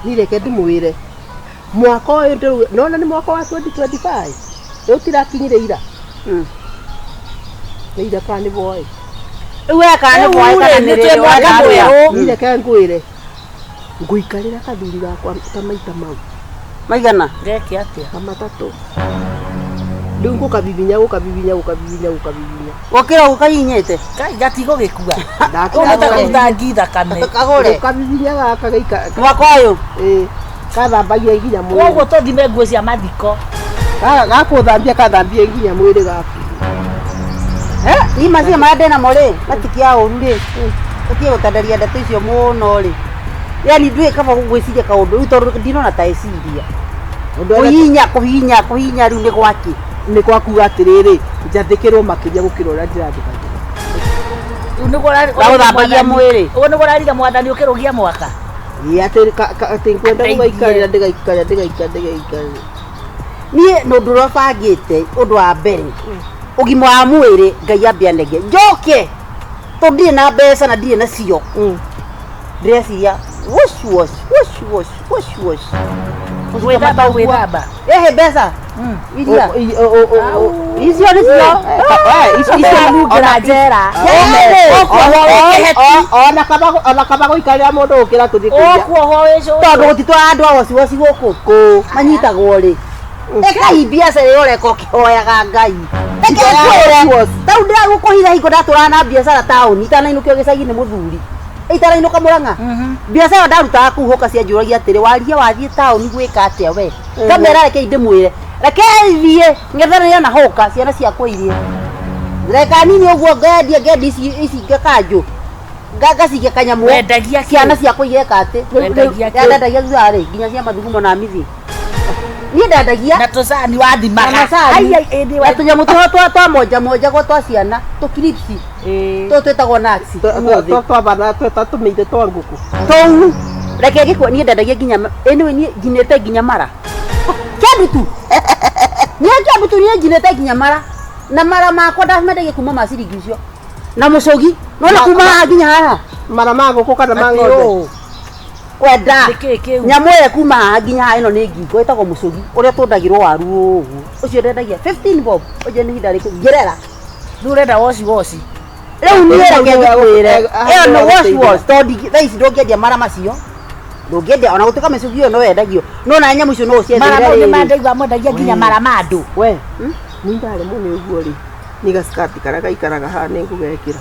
Nireke ndimwire. Mwaka uyu ndu nona ni mwaka wa 2025 utirakinyire ira ira kandi boy Iwe kana boy kana nire wa nire ka ngwire nguikarira kathuri gakwa tamaita mau maigana geki atia matatu riu ngukabibinya okira ukayinyete kai gatigo gikua ndakunda ngitha kame kagore ukabibinya gaka gaika mwaka uyu kathambagia nginya mwiri koguo tuthime nguo cia mathiko gakuthambia kathambia nginya mwiri gaku ima cia mande na mori matikia uru ri tukie gutandaria ndeto icio muno ri yani ndui kaba gwiciria kaundu riu tondu ndinona ta eciria kuhinya riu ni gwaki ni gwaku atiriri njathikirwo makiria gukira uria ndirathikagira guthambagia mwiri uguo niguo rariga mwathani ukirugia mwaka ati kwenda gugaikarira ndigaikarira nie no ndurobangite undu wa mbere ugima wa mwiri ngai ambia nege njoke tondire na mbeca na ndire na cio ndreciria wosh withamba ehe mbeca iria icio ni cio icio nungira njera ona kaba guikarira mundu ukira tuthikuria okuoho wicu tondu gutitwara andu a wociwoci guku manyitagwo ri ekai biacara iyo ureka ukihoyaga ngai tau ndiragukuhitha hingo ndatwara na biacara tauni itanainukio gicagi-ini muthuri itarainuka Murang'a biacara ndarutaga kuu hoka cianjuragia atiri waria wathie tauni gwika atia we kamera reke ndimwire reke thie ngethanĩria na hoka ciana ciakwa irie reka nini uguo ngendi ici ngakanjũ ngacikia kanyamu ciana ciakwa ireka ati ndendagia thutha-rĩ nginya cia mathugumo na mithi niĩ ndendagia na tũcani wathimaga na tũnyamũ twa monja gwa twa ciana tũkiripsi tũ twĩtagwo naksi twabana tũmĩithe twa ngũkũ tou reke ngĩkua niĩ ndendagia nginya anyway niĩ njinĩte nginya mara kĩandutu niĩ njinĩte nginya mara na mara makwa ndamendagia kuma maciringi icio na mũcogi nona kuma haha nginya haha mara ma ngũkũ kana ma ng'ombe kwenda nyamũ ĩyo kuma haha nginya haha ĩno nĩ ngingo ĩtagwo mũcogi ũrĩa tũndagĩrwo waru ũguo ũcio ndendagia 15 bob ũnjĩe nĩ ihinda rĩkũ ngerera rĩu ũrenda woci rĩu niĩ reke ngĩkwĩre ĩyo nĩ woci tondũ thaa ici ndũngĩendia mara macio ndũngĩendia ona gũtuĩka mĩcugi ĩyo no wendagio no na nyamũ icio no ũciendeire rĩrĩ mandaigua mwendagia nginya mara ma andũ we nĩ ndaremwo nĩ ũguo rĩ nĩ gaskati karĩa gaikaraga haha nĩ ngũgekĩra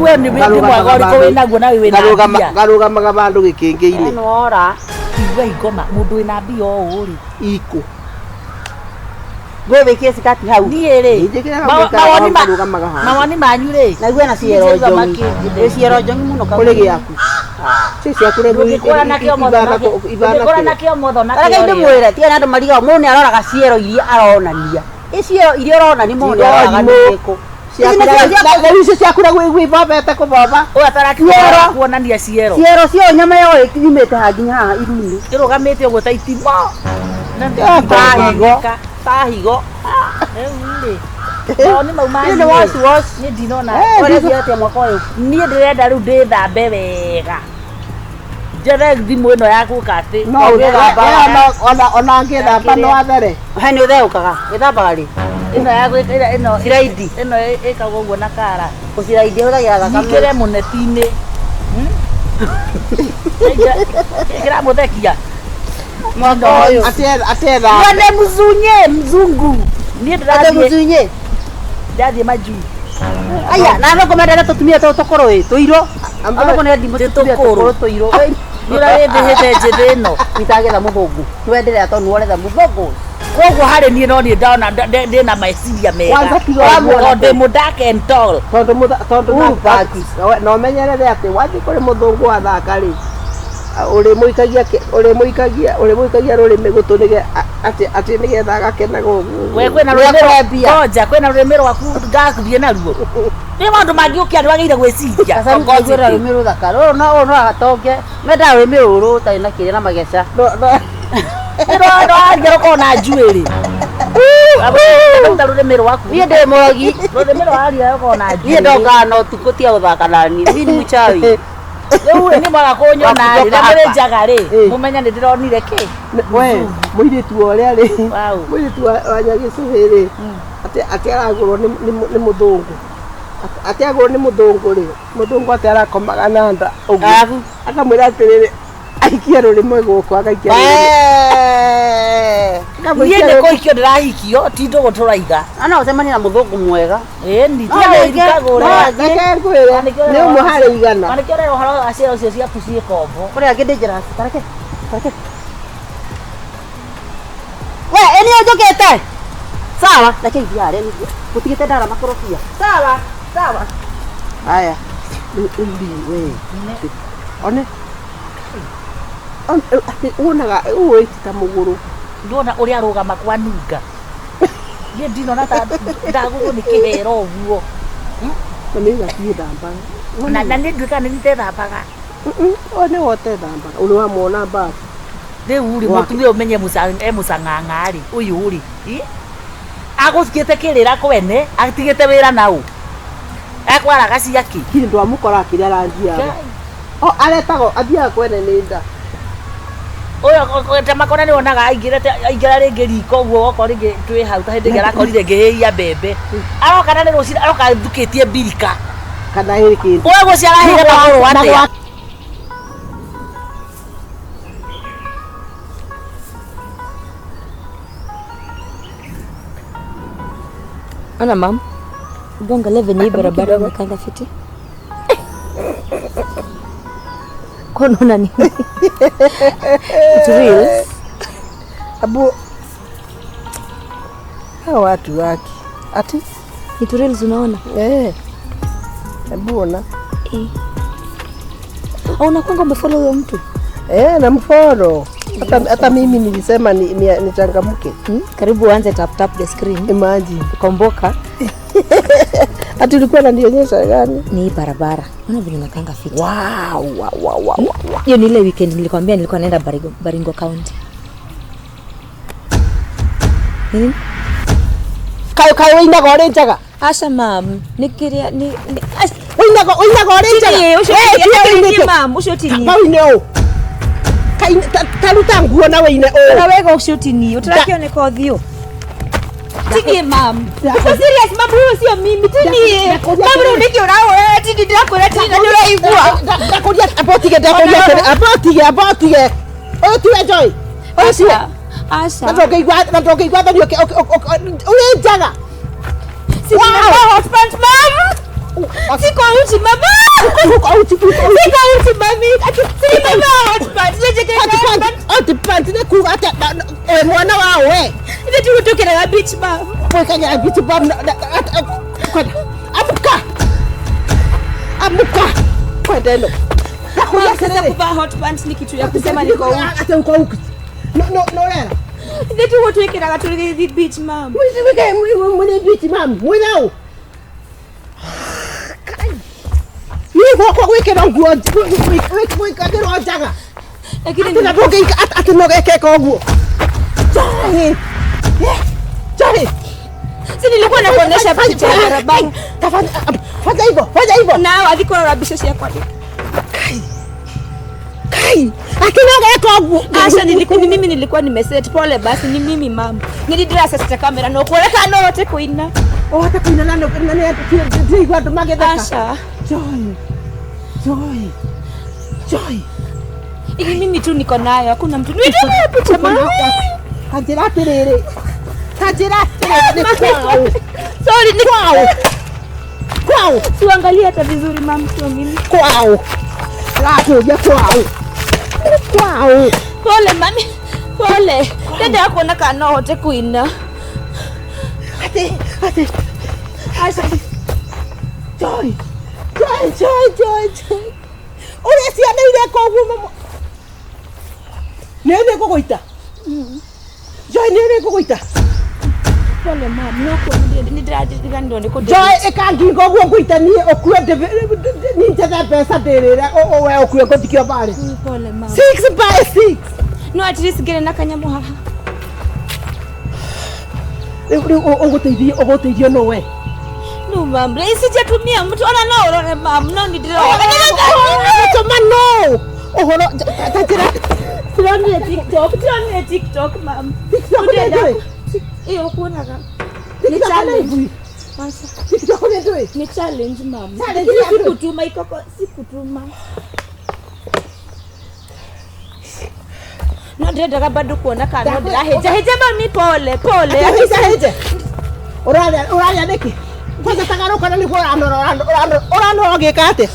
we nĩ mwega ũrĩkũ wĩnaguo na wĩna mbia garũgamaga bandũ gĩkĩngĩ-inĩ nora Tiwe ngoma mundu ina mbio uri. Iko. Wewe kesi kati hau. Niĩ rĩ. Mawani manyu rĩ. Na gwe na ciero jongi. Ciero jongi muno ka. Kule giaku. Sisi akure gwe. Ngikora nakio motho na. Kare inde mwira ti andu mariga mune aroraga ciero iria aronania. Icio iria orona ni mune aroraga niko. Ciakura gwe bobete kubomba. Atarakiora kuonania ciero. Ciero cio nyama yo ikimete ha nginya haha iruni. Irugamite uguo ta itima. Tahigo. Ni mauma ni wash ni ndinona ore biate mwako uyu ni ndirenda riu ndithambe wega njere thimu ino yaku kati no ona ngithamba no athere he ni utheukaga githambaga ri ino yaku ino siraidi ino ikagwo uguo na kara usiraidi uthagira thakame ikire muneti-ini ikira muthekia mwaka uyu atera ni mzungu ni mzunye ndathie majuu aya na no komenda tutumia tokoro tuiro ambapo ne ndimo tutumia tokoro tuiro nira ndihite njithĩ ĩno itagetha muthungu twenderea to nuoretha muthungu koguo harĩ niĩ no niĩ ndona ndĩna meciria mega ndĩ mũdark and tall tondu no menyerere ati wathi kuri muthungu athaka ri uri muikagia rurimi gutunige ati nigetha agakena gugu we kwina rurimi rwaku ngakuthie naruo ni maundu mangiukia andu agire gwiciria ngojera rurimi ruthaka no agatonge menda rurimi ruru tari na kiria na mageca no angero kona njuĩrĩ rurimi rwaku niĩ ndĩ mũrogi rurimi rwaria kona njuĩrĩ niĩ ndonga no tukutia guthaka nani ni mchawi rĩu nĩ mwaga kũnyona rĩ na mũrĩ njaga rĩ mũmenya nĩ ndĩronire kĩ we mũirĩtu ũrĩa rĩ mũirĩtu wa Nyagicuhĩ rĩ atĩ aragũrwo nĩ mũthũngũ atĩ agũrwo nĩ mũthũngũ rĩ mũthũngũ atĩ arakomaga na nda ũguo akamwĩra atĩrĩrĩ aikia rũrĩmĩ gũkũ agaikia niĩ nĩ kũhikio ndĩrahikio ti ndũgũ tũraiga no ũcemanie na mũthũngũ mwega ĩni tiagũrĩkagũre nĩ ũmwe harĩ igana na nĩkĩo ũrĩa ũhoro wa ciero cio ciaku ciĩ kombo kũrĩa angĩ ndĩnjĩra tareke we ĩni ũnjũkĩte sawa reke ithiarĩ gũtigĩte ndara makorobia sawa haya we one wonaga uĩtita mũgũrũ ndona ũrĩa arũgama kwanunga niĩ ndinona ta ndagũrwo nĩ kĩhero ũguo na nĩ gatie thambaga na nĩ nduĩka nĩ nĩtethambaga nĩ wotethambaga ũrĩ wamwona mbabu rĩu rĩ mũtumia ũmenye mũcang'ang'a rĩ ũyũ rĩ agũthikĩte kĩrĩra kwene atigĩte wĩra naũ ekwaraga ciaki kĩndũ amũkora kĩrĩa aranjiaga aretagwo athiaga kwene nĩ nda ũyũ temakona nĩ wonaga aingĩra rĩngĩ riko ũguo okorwo rĩngĩ twĩ hau ta hĩndĩ ĩngĩ arakorire ngĩhĩhia mbembe aroka na nĩ rũciinĩ aroka thukĩtie mbirika kana hĩrĩ kĩndũ ũyũ gũcio arahĩire magũrũ atĩa Ana mam, ukiangalia venye hii barabara imekanga fiti. Kwa unaona nini? It's real. Abu hawa watu wake. Ati it's real unaona? Abu ona. Unakwanga umefollow huyo mtu? Namfollow. Hata mimi nilisema nichangamke. Karibu uanze tap the screen. Imagine. Komboka. Ati ulikuwa unanionyesha gani? Ni barabara. Unaona vile nakanga fiti. Wow. Hiyo ni ile weekend nilikwambia nilikuwa naenda Baringo County. Kayo ina gore njaga. Asha mam, nikiria ni Ina gore njaga. Ushotini. Bawino. Taruta nguo na weine na wega ushotini utarakioneka othio tini mam uko serious mam huyo sio mimi tini mam leo nikio nao tini ndakora tini na ndiraigua ndakoria apotige oyo tiwe joy Asha natokeigua thoni uyenjaga wow husband mam Siko uchi mama. Siko uchi mami. Si mama hot pants. Hot pants ne ku ata mwana wao we. Ile tu kutoka na beach mama. Kwa kanya beach mama. Amuka. Kwa deno. Nakuja sasa kuvaa hot pants ni kitu ya kusema niko huko. Hata uko huko. No lera. Ile tu kutoka na tuli beach mama. Mwe beach mama. Mwe nao. Ni kwa kwekera nguo kwekera njaga lakini ninapoke atinogeke kwa nguo Chai si nilikuwa nakuonesha picha ya barabara fanya hivyo na alikuwa anabisha sia kwa kai akinoga kwa nguo asha mimi nilikuwa nimeset pole basi ni mimi mama nilidress sa kamera no kueleka no wote kuina hata kuina nani ndio watu magedaka asha Joy. Ili mimi tu niko nayo, hakuna mtu. Ndio picha mama. Kajira terere. Sorry, ni kwao. Tuangalie hata vizuri mama tu mimi. Kwao. Rakuja kwao. Pole mami. Pole. Dada yako na kana hote kuina. Ate. Asa. Joy. Ore si ana ile ko gumo. Nene ko goita. Joy nene ko goita. Pole mama, no ko ni draji digando ne ko. Joy e ka ngi ko goita ni okue ni tata pesa derera o we okue ko tikio pale. Pole mama. 6 by 6. No at least gere nakanyamo haha. Ogoteithio no we. No mama, isijatumia mtu ana no mama, no ni dira. No. Ohoro tatira. Tuone TikTok mama. TikTok iyo kuonaga. Ni challenge. Sasa TikTok ni challenge mama. Sikutuma ikoko sikutuma. No ndenda bado kuona kana ndira heja mami pole. Heja. Oraya neki. Kwanza tagaruka na niguo orano gikate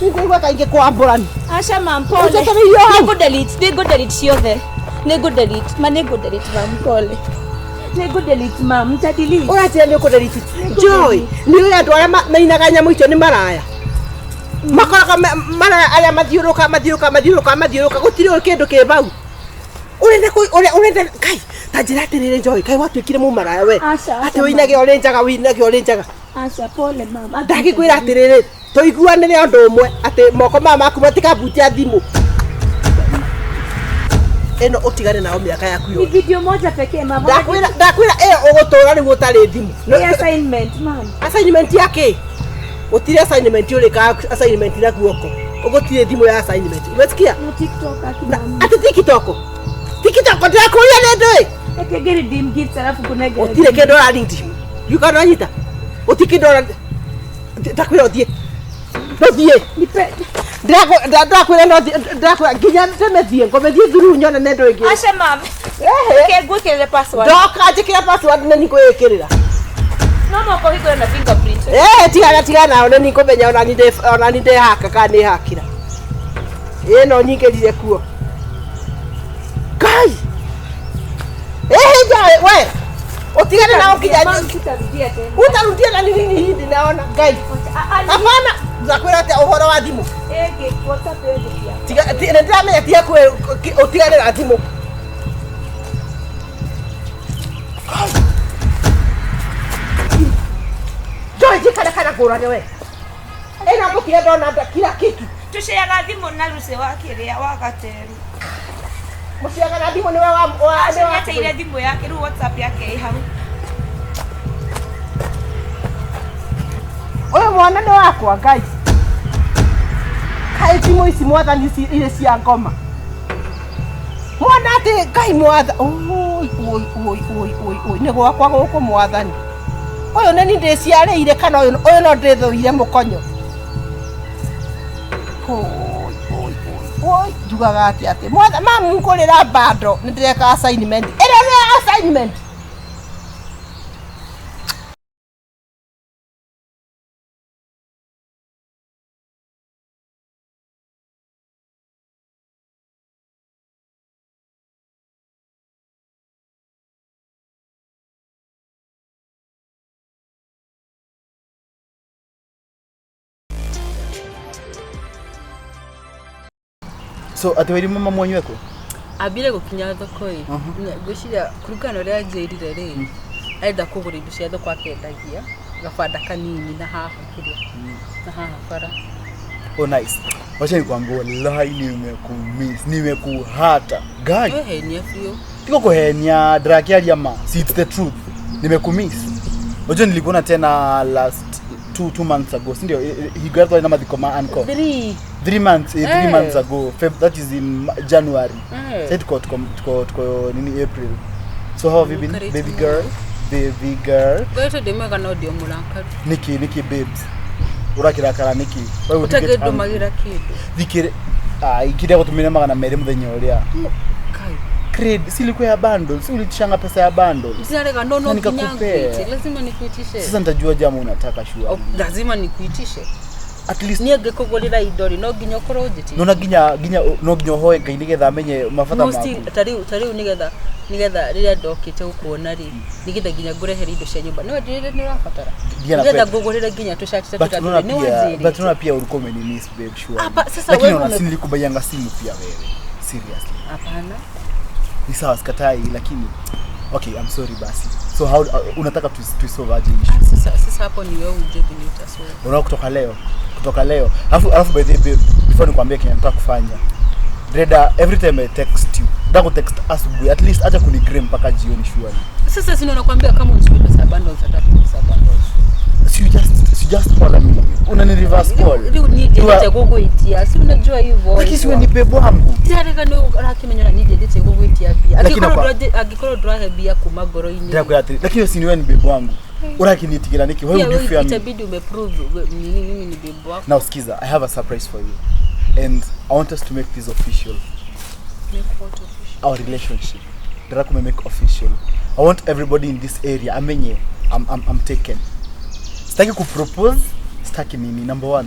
niguo kainge kwa amburani asha mampole nego delete ciothe nego delete mam pole nego delete mam ta delete oratia ni ku delete Joy ni wewe andu aria mainaga nyamu icio ni maraya makoraga maraya aria mathiuruka gutiri kindu ki bau urenda kai tajira terere Joy kai watuikire mu maraya we ate winage orenjaga asha pole mama ndaki kwira terere toiguanire andu umwe ate moko mama aku matika butia thimu eno utigane nao miaka yaku yo ni video moja pekee mama ndakwira ugutura ni gutari thimu no assignment mama assignment yake utire assignment urika assignment na guoko ugutire thimu ya assignment umesikia no TikTok akimama ate TikTok ndio kuya nende ekegere dim gifts alafu kunege utire kendo la lindi yukana nyita utikidora takwira odie nipe ndako nginya temethie ngomethie thuru nyone nendo ingi asha mam ngwikirire password ndoka njikira password na niko yekirira no moko hiko na fingerprint tigana ona niko menya ona ninde haka kana ni hakira eno nyingirire kuo kai Joy we utigane nao kijana utarudia na nini hindi naona guys hapana zakwira ate uhoro wa thimu WhatsApp yetu tiga ndamenya tia kwe utigane na thimu Joy jikana kurane we ena mukire ndona kila kitu tusheaga thimu na ruse wakiria wagateru musiaga na thimu ni wa ate ile thimu yake ru WhatsApp yake hau oyo mwana ndo wakwa guys kai thimu ici mwathani ile cia ngoma mwana ate kai mwatha oi ne gwakwa guku mwathani oyo neni ndiciareire kana oyo no ndithuire mukonyo oi njugaga ati mwatha mamu nkurira bado ndireka assignment ere assignment So atwiri mama mwanyu weko abire gukinya thoko ĩ gwĩciria kurugana ũrĩa njĩrire rĩ enda kũgũra indo cia thoko akendagia gabanda kanini na haha kĩrĩa na haha bara. Oh nice. Wacha nikwambie wallahi nimekuhata guy. Wewe ni afio tiko kuhenia drakiaria ma see it's the truth nimekumiss. Wacha nilikuona tena last 2 months ago ndio he got the number the uncle 3 months ago that is in January. Said got nini April. So how have you been baby girl? Wewe ndemega no ndio muranka niki babes urakira kara niki wewe utagedo magira kido dikire ikide gutumira magana mere muthenya uria kai credit silikuwa ya bundles ulitishanga pesa ya bundles zinarega no kinyangu lazima nikuitishe. Sasa nitajua jamu unataka shua lazima nikuitishe at least niege kugurira idori no ginya korojeti no ginya hoye ngai nigetha amenye mafata maku tari nigetha riria ndokite ukuona ri nigetha ginya ngurehere indo cia nyumba no ndirire ni urafatara nigetha ngugurira ginya tushati tatu ni waziri but tuna pia ulikuwa umeniss babe sure lakini una nilikubayanga simu pia wewe seriously hapana ni sawa sikatai lakini okay I'm sorry basi. So how unataka tuisolve aje issue? Sasa hapo ni wewe uje vile utasolve. Unaona kutoka leo. Alafu by the way before nikwambie kile nataka kufanya. Reda every time I text you. Ndio text asubuhi at least acha kunigram mpaka jioni shwari. Sasa sina nakwambia kama usiwe sa bundles sa bundles. You just call me. Una reverse call. Ni delete gogo itia. Si unajua hivyo. Lakini siwe ni bebo wangu. Tiareka no rakimenya ni delete gogo itia pia. Agikoro drahe bia kuma goro-ini. Ndio kwa lakini si niwe ni bebo wangu. Urakinitikira niki wewe ndio fia mimi. Itabidi umeprove mimi ni bebo wako. Now skiza, I have a surprise for you. And I want us to make this official. Make what official? Our relationship. Nataka make official. I want everybody in this area amenye I'm taken. Sitaki kupropose, sitaki nini. Number 1.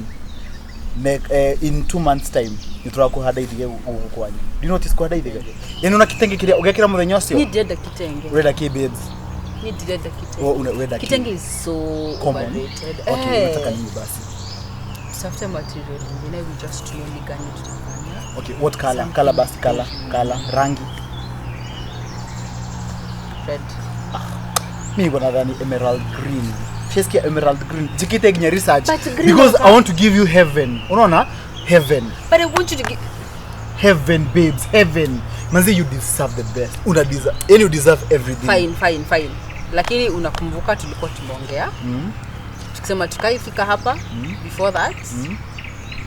In 2 months time nitwa kuhada ithige ukwanyu. Do you notice kuhada ithige? Yani una kitenge kile ugekira muthenya ucio? Ni deda kitenge. Ureda kibeds. Ni deda kitenge. Oh ureda kitenge is so overrated. Okay, nataka nini basi? Softer material. You know we just only gani tutafanya. Okay, what color? Color basi color rangi. Red. Mimi niko nadhani emerald green. Sheski emerald green. Jikite ginya research because I want to give you heaven. Unaona? Heaven. But I want you to give heaven babes, heaven. Manzi you deserve the best. You deserve everything. Fine. Lakini unakumbuka tulikuwa tumeongea? Tukisema tukaifika hapa before that.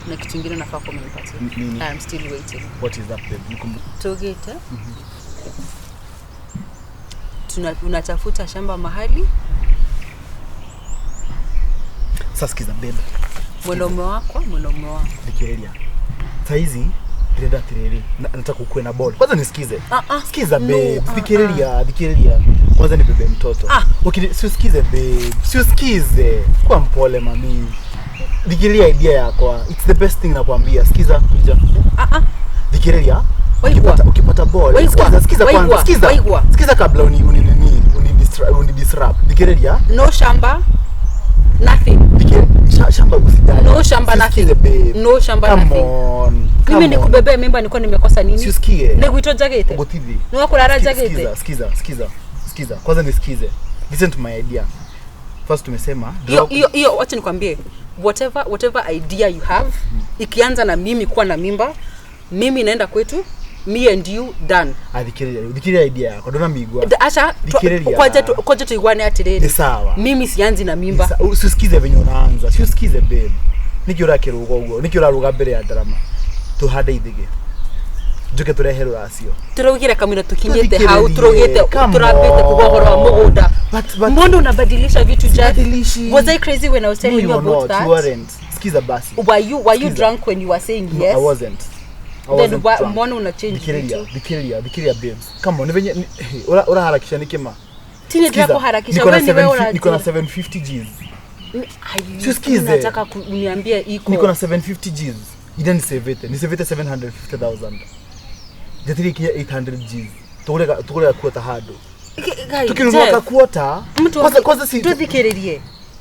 Na kitu kingine nafaa kunipatia. I am still waiting. What is that babe? Nikumbuka. Togeta. Unatafuta shamba mahali? Sasa sikiza babe. Mwanaume wako. Dikirelia. Saizi reda tireri. Nataka ukue na ball. Kwanza nisikize. Sikiza babe. Dikirelia. Kwanza ni bebe mtoto. Okay, siusikize babe. Siusikize. Kwa mpole mami. Dikirelia idea yako. It's the best thing nakwambia. Sikiza kuja. Dikirelia. Ukipata ball. Sikiza kwanza. Sikiza kabla uni disrupt. Dikirelia. No shamba. Nothing. Shamba usijali. No shamba nothing. No shamba nothing. Come on. Mimi nikubebea mimba nilikuwa nimekosa nini? Siusikie. Nikuito jagete. Ngotivi. Ni kulala jagete. Sikiza. Kwanza nisikize. Listen to my idea. First tumesema hiyo wacha nikwambie. Whatever idea you have, ikianza na mimi kuwa na mimba, mimi naenda kwetu. Me and you done. Dikirelia idea yako. Dona migwa. Acha kwaje tuigwane atireri. Sawa. Mimi sianzi na mimba. Usikize venye unaanza. Usikize babe. Nikiora kirugo ugo. Nikiora ruga mbere ya drama. Tuhade ithige. Njuke turehero racio. Turugire kamera tukinyete hau turugite turabete kugohora mugunda. Mbona unabadilisha vitu jadi? Was I crazy when I was telling you about that? You weren't. Sikiza basi. Were you drunk when you were saying yes? No, I wasn't. Then mbona una change vitu? Dikirelia babes. Come on, venye ora harakisha nikema. Tini drako harakisha wewe niko na 750 Gs. Sikize. Nataka kuniambia iko. Niko na 750 Gs. Idani sevete. Ni sevete 750,000. Jatiri kia 800 Gs. Tukule kuota hado. Tukinunua kuota. Kwanza si tudhikirelie.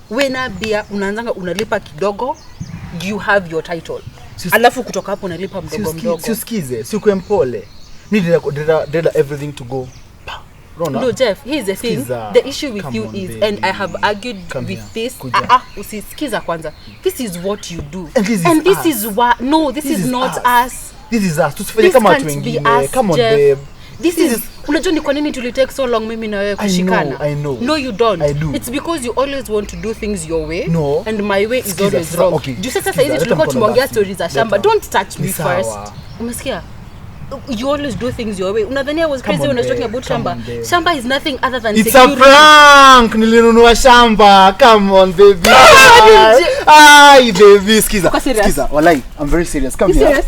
Wewe na bia unaanzanga unalipa kidogo. You have your title. Alafu kutoka hapo nalipa mdogo mdogo. Si usikize, si ukwe mpole. Need everything to go. No, Jeff, here's the thing. The issue with you is, and I have argued with this. Usisikiza kwanza. This is what you do. And this is what. No, this is not us. This is us. Tusifanye kama watu wengine. Come on, babe. This is unajua ni kwa nini tulitake so long mimi na wewe kushikana? I know. No, you don't. I do. It's because you always want to do things your way. No. And my way is always wrong. Okay. Juu sasa hizi tulikuwa tumeongea stories za shamba. Don't touch me first. Umesikia? You always do things your way. Unadhania I was crazy when I was talking about shamba? Shamba is nothing other than security. It's a prank. Nilinunua shamba. Come on, baby. Ay, baby. Skiza. Walai, I'm very serious. Come here. Serious?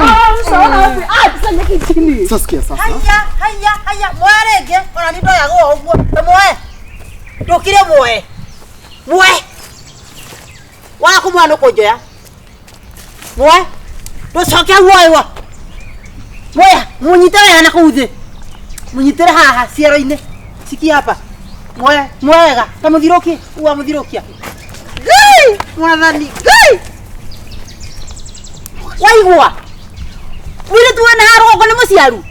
I'm so happy. Tusanye kitini. Sasa sikia sasa. Haya. Mwarege. Ona nindo yago ogwo. Moe. Ndokire moe. Wako mwana kujoya. Moe. Ndocokia woiwa. Moya, munyitare yana kuuthi. Munyitare haha ciero-ine. Siki hapa. Mwega. Tamuthirokie. Uwa muthirokia. Gai! Mwathani. Gai! Waigua. Wile tuwe na haro ko ni musiaru.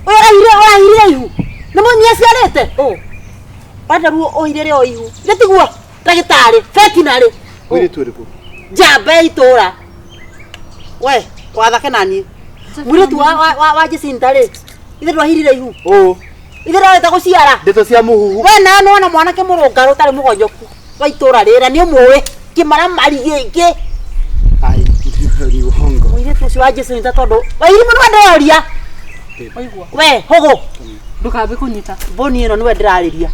Oya ihu. Namo nyiaciarete. Bada ruo oirere oihu. Ndetigua. Dagitari, veterinary. Wile tuwe riko. Jabe itora. We, wathake nani? Wile tu wa Jesintare. Ithe twahirire ihu. Ithe rareta guciara. Ndeto cia muhuhu. We na nona mwanake murungaro tari mugonyoku. Wa itora rira ni umwe. Kimara mari giki. Ai, ni uhongo. Wile tu wa Jesintare tondo. Wa iri munwa ndoria. Waigua. We, hogo. Ndukabe kunyita. Boni ino niwe ndirariria.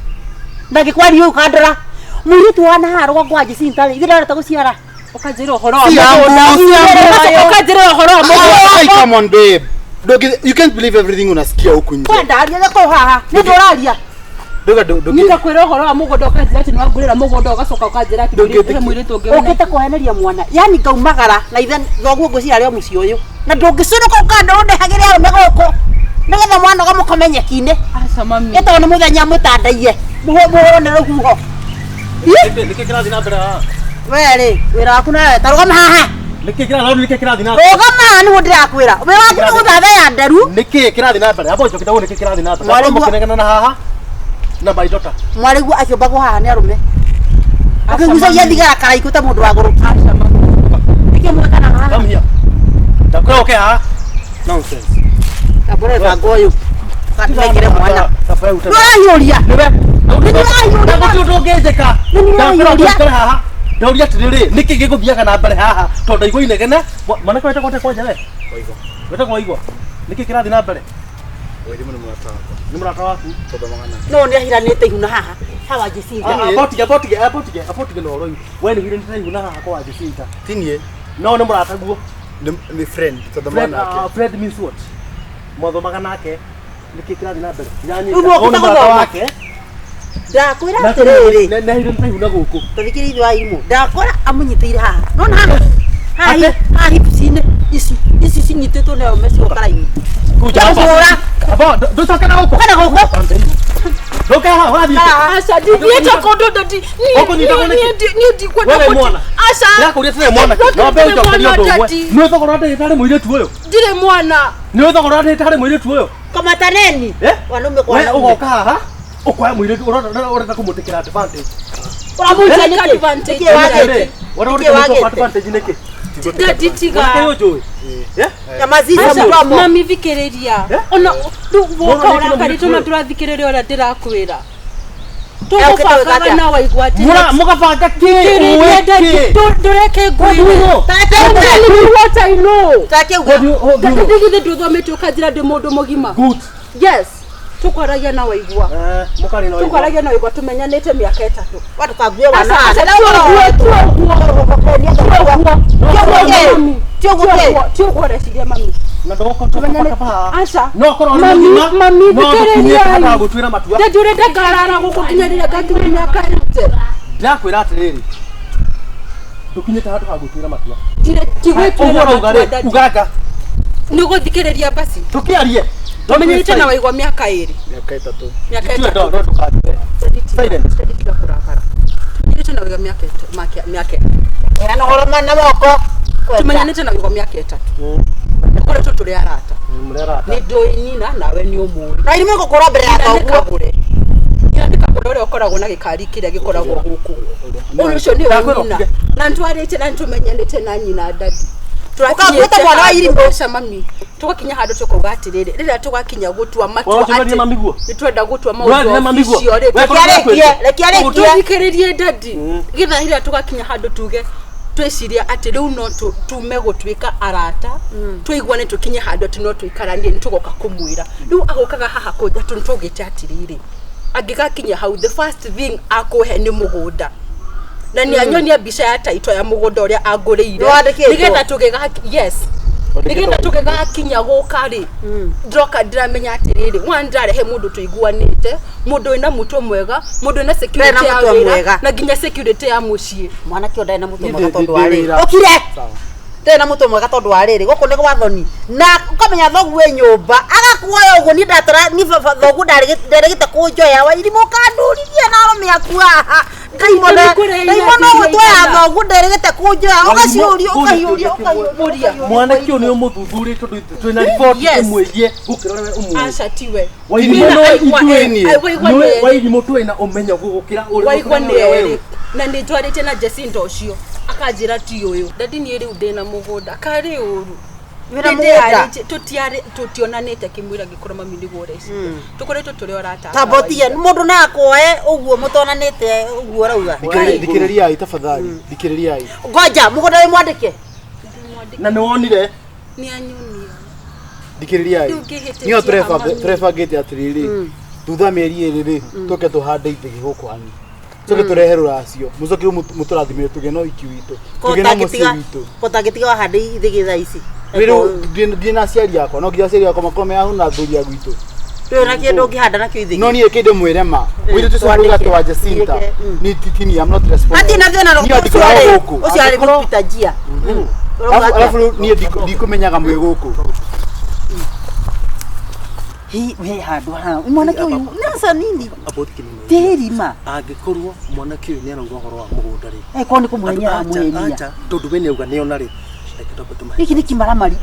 Ndagikwari uyu kandara. Mwiri tu wana haro kwa Jesintare. Ithe rareta guciara. Okajira ohoro wa come on, babe. You can't believe everything unasikia huku nje. Kwenda aria ko haha. Ni ndoraria. Doga. Nikakwira ohoro wa mugondo okajira ati nwagurira mugondo ugacoka ukajira ati ndire mwiri tungiona. Okete kuheneria mwana. Yani ngaumagara na ithe thoguo ngucira rio muci uyu. Na ndungicuruka ukanda undehagire arume goko. Nigetha mwana gamukomenyekine. Aca mami. Eto ni muthenya mutandaiye. Muhone ruhuho. Niki kirathi na mbere haha. Were, wira waku na tarugama haha. Niki kirathi na. Rugama ni ndirakwira. We waku ni guthatha ya nderu. Niki kirathi na mbere. Abo njokita niki kirathi na mbere. Abo mukenegana na haha. Na baidota. Mwarigu akiomba ko haha ni arume. Akigucagia thigara karaiku ta mundu wa guru. Aca mami. Niki mwekana haha. Come here. Ndakora okay haha. Nonsense. Abore bango uyu. Katikire mwana. Safari uta. Ndorahiuria. Niwe. Ndagutungezeka. Ndakora haha. Ndauria tiriri niki giguthiaga na mbere haha tondu igwa inegene mwana kwete kwa njare waigwa wete kwa igwa niki kirathi na mbere wewe ni murata waku tondu magana no ni ahiranite ihuna haha hawa Jesinta apotige no roi wewe ni hiranite ihuna haha kwa Jesinta Tinie. no ni murata guo Ni friend tondu mwana wake. Friend means what motho magana yake niki kirathi na mbere yani ni murata wake ndakwira tiriri na hiranite ihuna guku tathikiriithio wa imu ndakora amunyitire haha nona haha haha hipsine isi cinyititwo nayo meci okaraini kuja hapa abo ndocoka na guku kana guku ndoka haha wathi Aca ndiete kondo ndati. Ni kwenda wewe mwana. Aca. Yako uliete mwana. Na mbele utokeria ndo wewe. Ni wewe thogora ndagitari muiretu uyo. Ndire mwana. Ni wewe thogora ndagitari muiretu uyo. kamataneni wanume kwa wewe ugoka haha ukwa muiretu urenda kumutikira advantage. Uramuja ni advantage. Urenda advantage niki. Ndati tiga. Wewe joy. Yamaziza muramo. Mami thikiriria. Ona woka ora karito na turathikiriria ora ndirakwira. Tugubanga na waigwa ati. Mugabanga ki? Ndureke ngwire. Tell me what I know. Take uga. Ndigithe nduthomete ukajira ndi mundu mugima. Good. Yes. Tukwaragia na waigwa. Mukari na waigwa. Tukwaragia na waigwa tumenyanite miaka 3. Watu kaguye wana. Tio reciria mami. Na ndoko tupaka pa. Aca. No korwo mami thikiriria. Ndaka gutwira matua. Ndurenda ngarara gukukinyarira gakinya miaka 8. Ndakwira atiriri. Tukinyita hatu hagutwira matua. Tigwitwira ugaka. Niguthikiriria basi. Tukiarie. Tumenyite na waigwa miaka 2. Miaka 3. Miaka 3. Ndo tukatire. Silent. Tumenyite na wewe miaka Yana horoma na moko. Tumenyanite na wewe miaka 3. Kore tu tuli arata. Ni ndoi nina nawe ni umuri. Na irimo gukora mbere ya KAGURE. Yandika kore okoragwo na gikari kiria gikoragwo guku. Ucio ni wina. Na ntwarite na ntumenyanite na nyina dadi. Ukakwita mwana wa iri mboca mami. Tugakinya handu tukuga atiriri. Rira tugakinya gutua matua ati. Nitwenda gutua maundu icio ri. Rekia. Tuthikiririe dadi. Githa rira tugakinya handu tuge twiciria ati riu no tume gutwika arata tuigwane tukinye handu ati no tuikaranie nitugoka kumwira riu agokaga haha kuja tuntugite atiriri agigakinya hau the first thing akuhe ni mugunda na ni anyonia mbica ya taito ya mugunda uria anguriire nigetha tugega yes nigetha tugega kinya gukari droka ndiramenya atiriri wandarehe mundu tuiguanite mundu ina mutu mwega mundu ina security ya wira na ginya security ya mucii mwana kio ndai na mutu mwega tondu ariri okire tena mutu mwega tondu ariri guku ni gwathoni na ukamenya thogu we nyumba agakuoya uguo ni ndatara ni thogu ndarigite kunjoya wa irimo kandurithie na arome akua kaimona gutwaya thogu ndarigite kunjoya ugaciuria mwana kio ni umuthuthurie tondu twina report imwegie gukirora we umwe aca tiwe waithimo twina umenya gugukira uri na ni twarite na Jacinta ucio akajira ti uyu dadi ni riu ndina mugunda kari uru wira mugunda tutionanite kimwira gikora mami niguo reci tukoretwo turi orata tabotia mundu na akoe uguo mutonanite uguo rauga dikiriria tafadhali dikiriria ngoja mugunda we mwandike na ni wonire ni anyonia dikiriria niyo trefa gate atiriri thutha mieri iri tuke tuhande ithigi gukwani tuke tureheru racio mucoke muturathimire tuge no iki witu tuge no muci witu kotagitiga wahande ithigi tha ici riu ndina ciari yakwa no nginya ciari yakwa makome ahu na thuri ya gwitu riu na kindu ngihanda nakio ithigi no nie kinde mwirema witu tucunduga tu wa Jacinta ni titini I'm not responsible ati na thina no ucio ari gupita njia alafu nie ndikumenyaga mwe guku hi we handu ha mwana kio nasa nini terima angikorwo mwana kio ni arauga horo wa mugunda ri ko ni kumwenya mweria acha tondu we ni uga ni ona ri iki ni kimaramari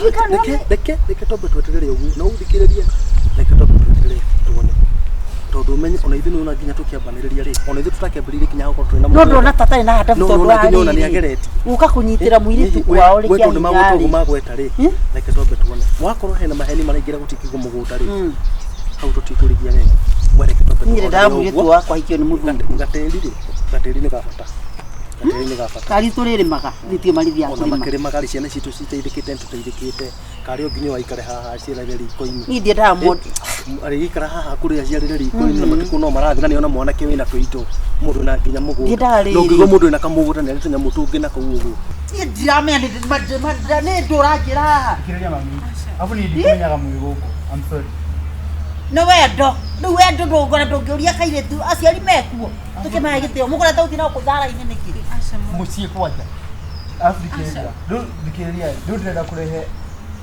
reke tobe tweterere ugu na uthikiririe reke tobe tweterere tuone tondu menye ona ithu nuna nginya tukiambaniriria ri ona ithu tutakiambiririe kinya gukoro twina no ndo na tata ina hata tondu ari ni agereti uka kunyitira mwiritu kwao ri kia tondu magutu magweta ri reke tobe tuone wakorwo hena maheni maraingira gutikigo mugunda ri hau tutikurigia wega wereke tobe ni nda mwiritu wakwa ikio ni muthungu gateri ni gabata kari turire maga thitio marithia ona makere magari ciana citu citeithikite tuteithikite kari onginyo waikare haha ciana riko-ini ni ndia mod ari ikara haha kuria ciarire riko-ini na matuko no marathina ni ona mwana ke wina tuito mundu na nginya mugunda no ngigo mundu ina kamugunda ni tunya mutungi na kuugu ni drama ni madra ni ndurajira dikiriria mami afu ni ndikumenyaga mwe guku I'm sorry no wendo ndongora ndongiuria kaire tu aciari mekuo tukimahe gitio mugora tauti no kuthara ine nikiri mucie kwanja afu dikiriria ndu ndenda kurehe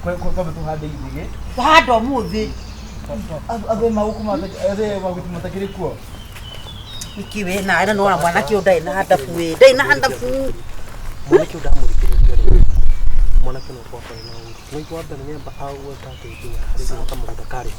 kwa tuhande ithigi hando muthi abe maukuma ade magutu matakiri kuo ikiwe na ina no mwana kio ndai na handa fuwe ndai na handa fu mwana kio ndamurikiriria mwana kio no kwa na wengi wabda ni nyamba au tatu ikinya hali kama mutakari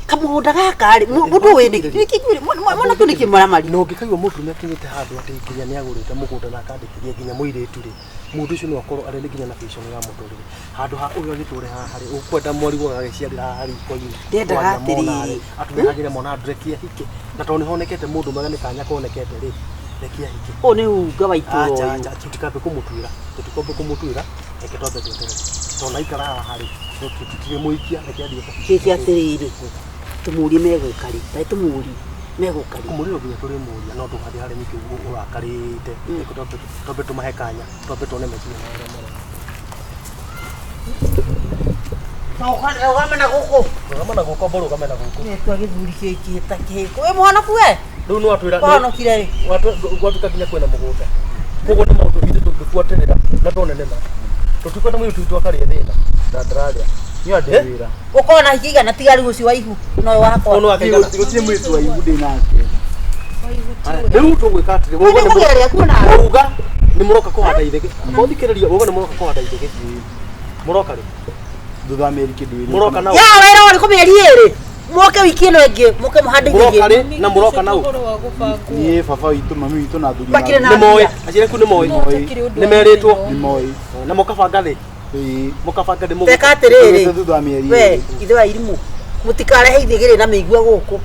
kamugunda gakari mundu wini ikikwire mwana tu nikimaramari no ngikaiwa mundu ni akinyite handu ati nginya ni agurite mugunda na kandikiria nginya muiritu ri mundu ucio no akorwo ari nginya na vision ya muturire handu ha uyo giture ha hari ukwenda mwari wo agiciarira hari koini ndenda gatiri atumehagire mona drekia hike na toni honekete mundu magani kanya konekete ri rekia hike one unga waituro acha tutikabe kumutwira eketobe tutere tona ikara hari tutire muikia rekia kiki atiriri tumuri megukari tai tumuri megukari kumuriro nginya turi muria no tukathi hari niki urakarite tobe tumahekanya tobe tone meci na ugamena guko boru ugamena guko ni twagithuri kiki takiko we mwana kuwe riu no atwira kono kire watu kakinya kwena mugunda kogo ni maundu bitu tukifuatirira na tonenena tutikota mwitu twakari thina ndandraria ni adewira ukona hikiga na tigari guci wa ihu no wako ono akigana gutire mwitu wa ihu ndinake Rĩu tũgwĩka atĩrĩ, woga nĩ Kugeria kuna. woga nĩ mũroka kũhanda ithege. Ũthikĩrĩria woga nĩ mũroka kũhanda ithege. Mũroka rĩ? Thutha wa mĩeri kĩndũ ĩrĩ. Mũroka nao. Ya wera wari ko mĩeri ĩrĩ. Moke wiki ĩno ĩngĩ, moke mũhande Mũroka ithege. rĩ na mũroka nao. Niĩ baba witũ mami witũ na thuri. Bakire na Nĩ moĩ, aciari aku nĩ moĩ. Nĩ merĩtwo. Nĩ moĩ. Na mũkabanga thĩ. Mũkabanga ndĩ mũgũ. Teka atĩrĩrĩ. Thutha wa mĩeri We, ĩrĩ. ithe wa irimu. Mũtikarehe ithege rĩ na mĩigua gũkũ.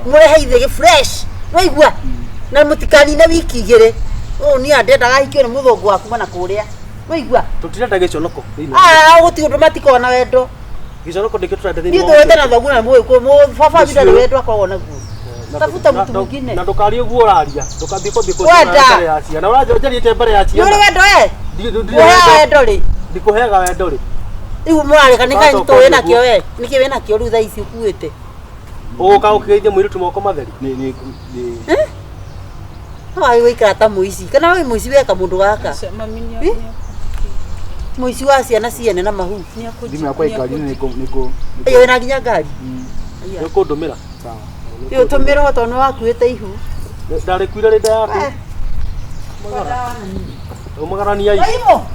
Mũrehe ithege fresh. Waigua? Na mũtikanine wiki igĩrĩ. Ni andendaga ikio nĩ mũthũngũ waku mana kũrĩa. Waigua? Tũtirenda gĩconoko. Gũtirĩ ũndũ matikona wendo. Gĩconoko ndĩkĩtũrenda thĩinĩ. Niĩ twende na thoguo na mũĩ baba bila wendo akoragwo naguo. Tafuta mtu mwingine. Na ndũkarie guo ũraria. Ndũkambie kwambie Wenda. ya ciana. Ũranjariĩte mbere ya ciana. Nĩ wendo Mũhea wendo rĩ. Ndikũheaga wendo rĩ. Rĩu mũrarĩkanĩka nĩtũĩ nakĩo we. Nĩkĩ wĩ nakĩo rĩu thaa ici ũkuĩte. Ũgũka ũkĩgeithia mũirĩtu moko matheri. Wai wĩikara ta mũici. Kana wĩ mũici weka mũndũ gaka. Mũici wa ciana ciene na mahu. Thimũ yakwa ĩkari nĩkũ. Ĩyo ĩna nginya ngari. Nĩũkũndũmĩra. Sawa. Rĩu tũmĩra tondũ nĩ wakuĩte ihu. Ndarĩkuire rĩ nda yaku. Ũmagarania ici. Aimo.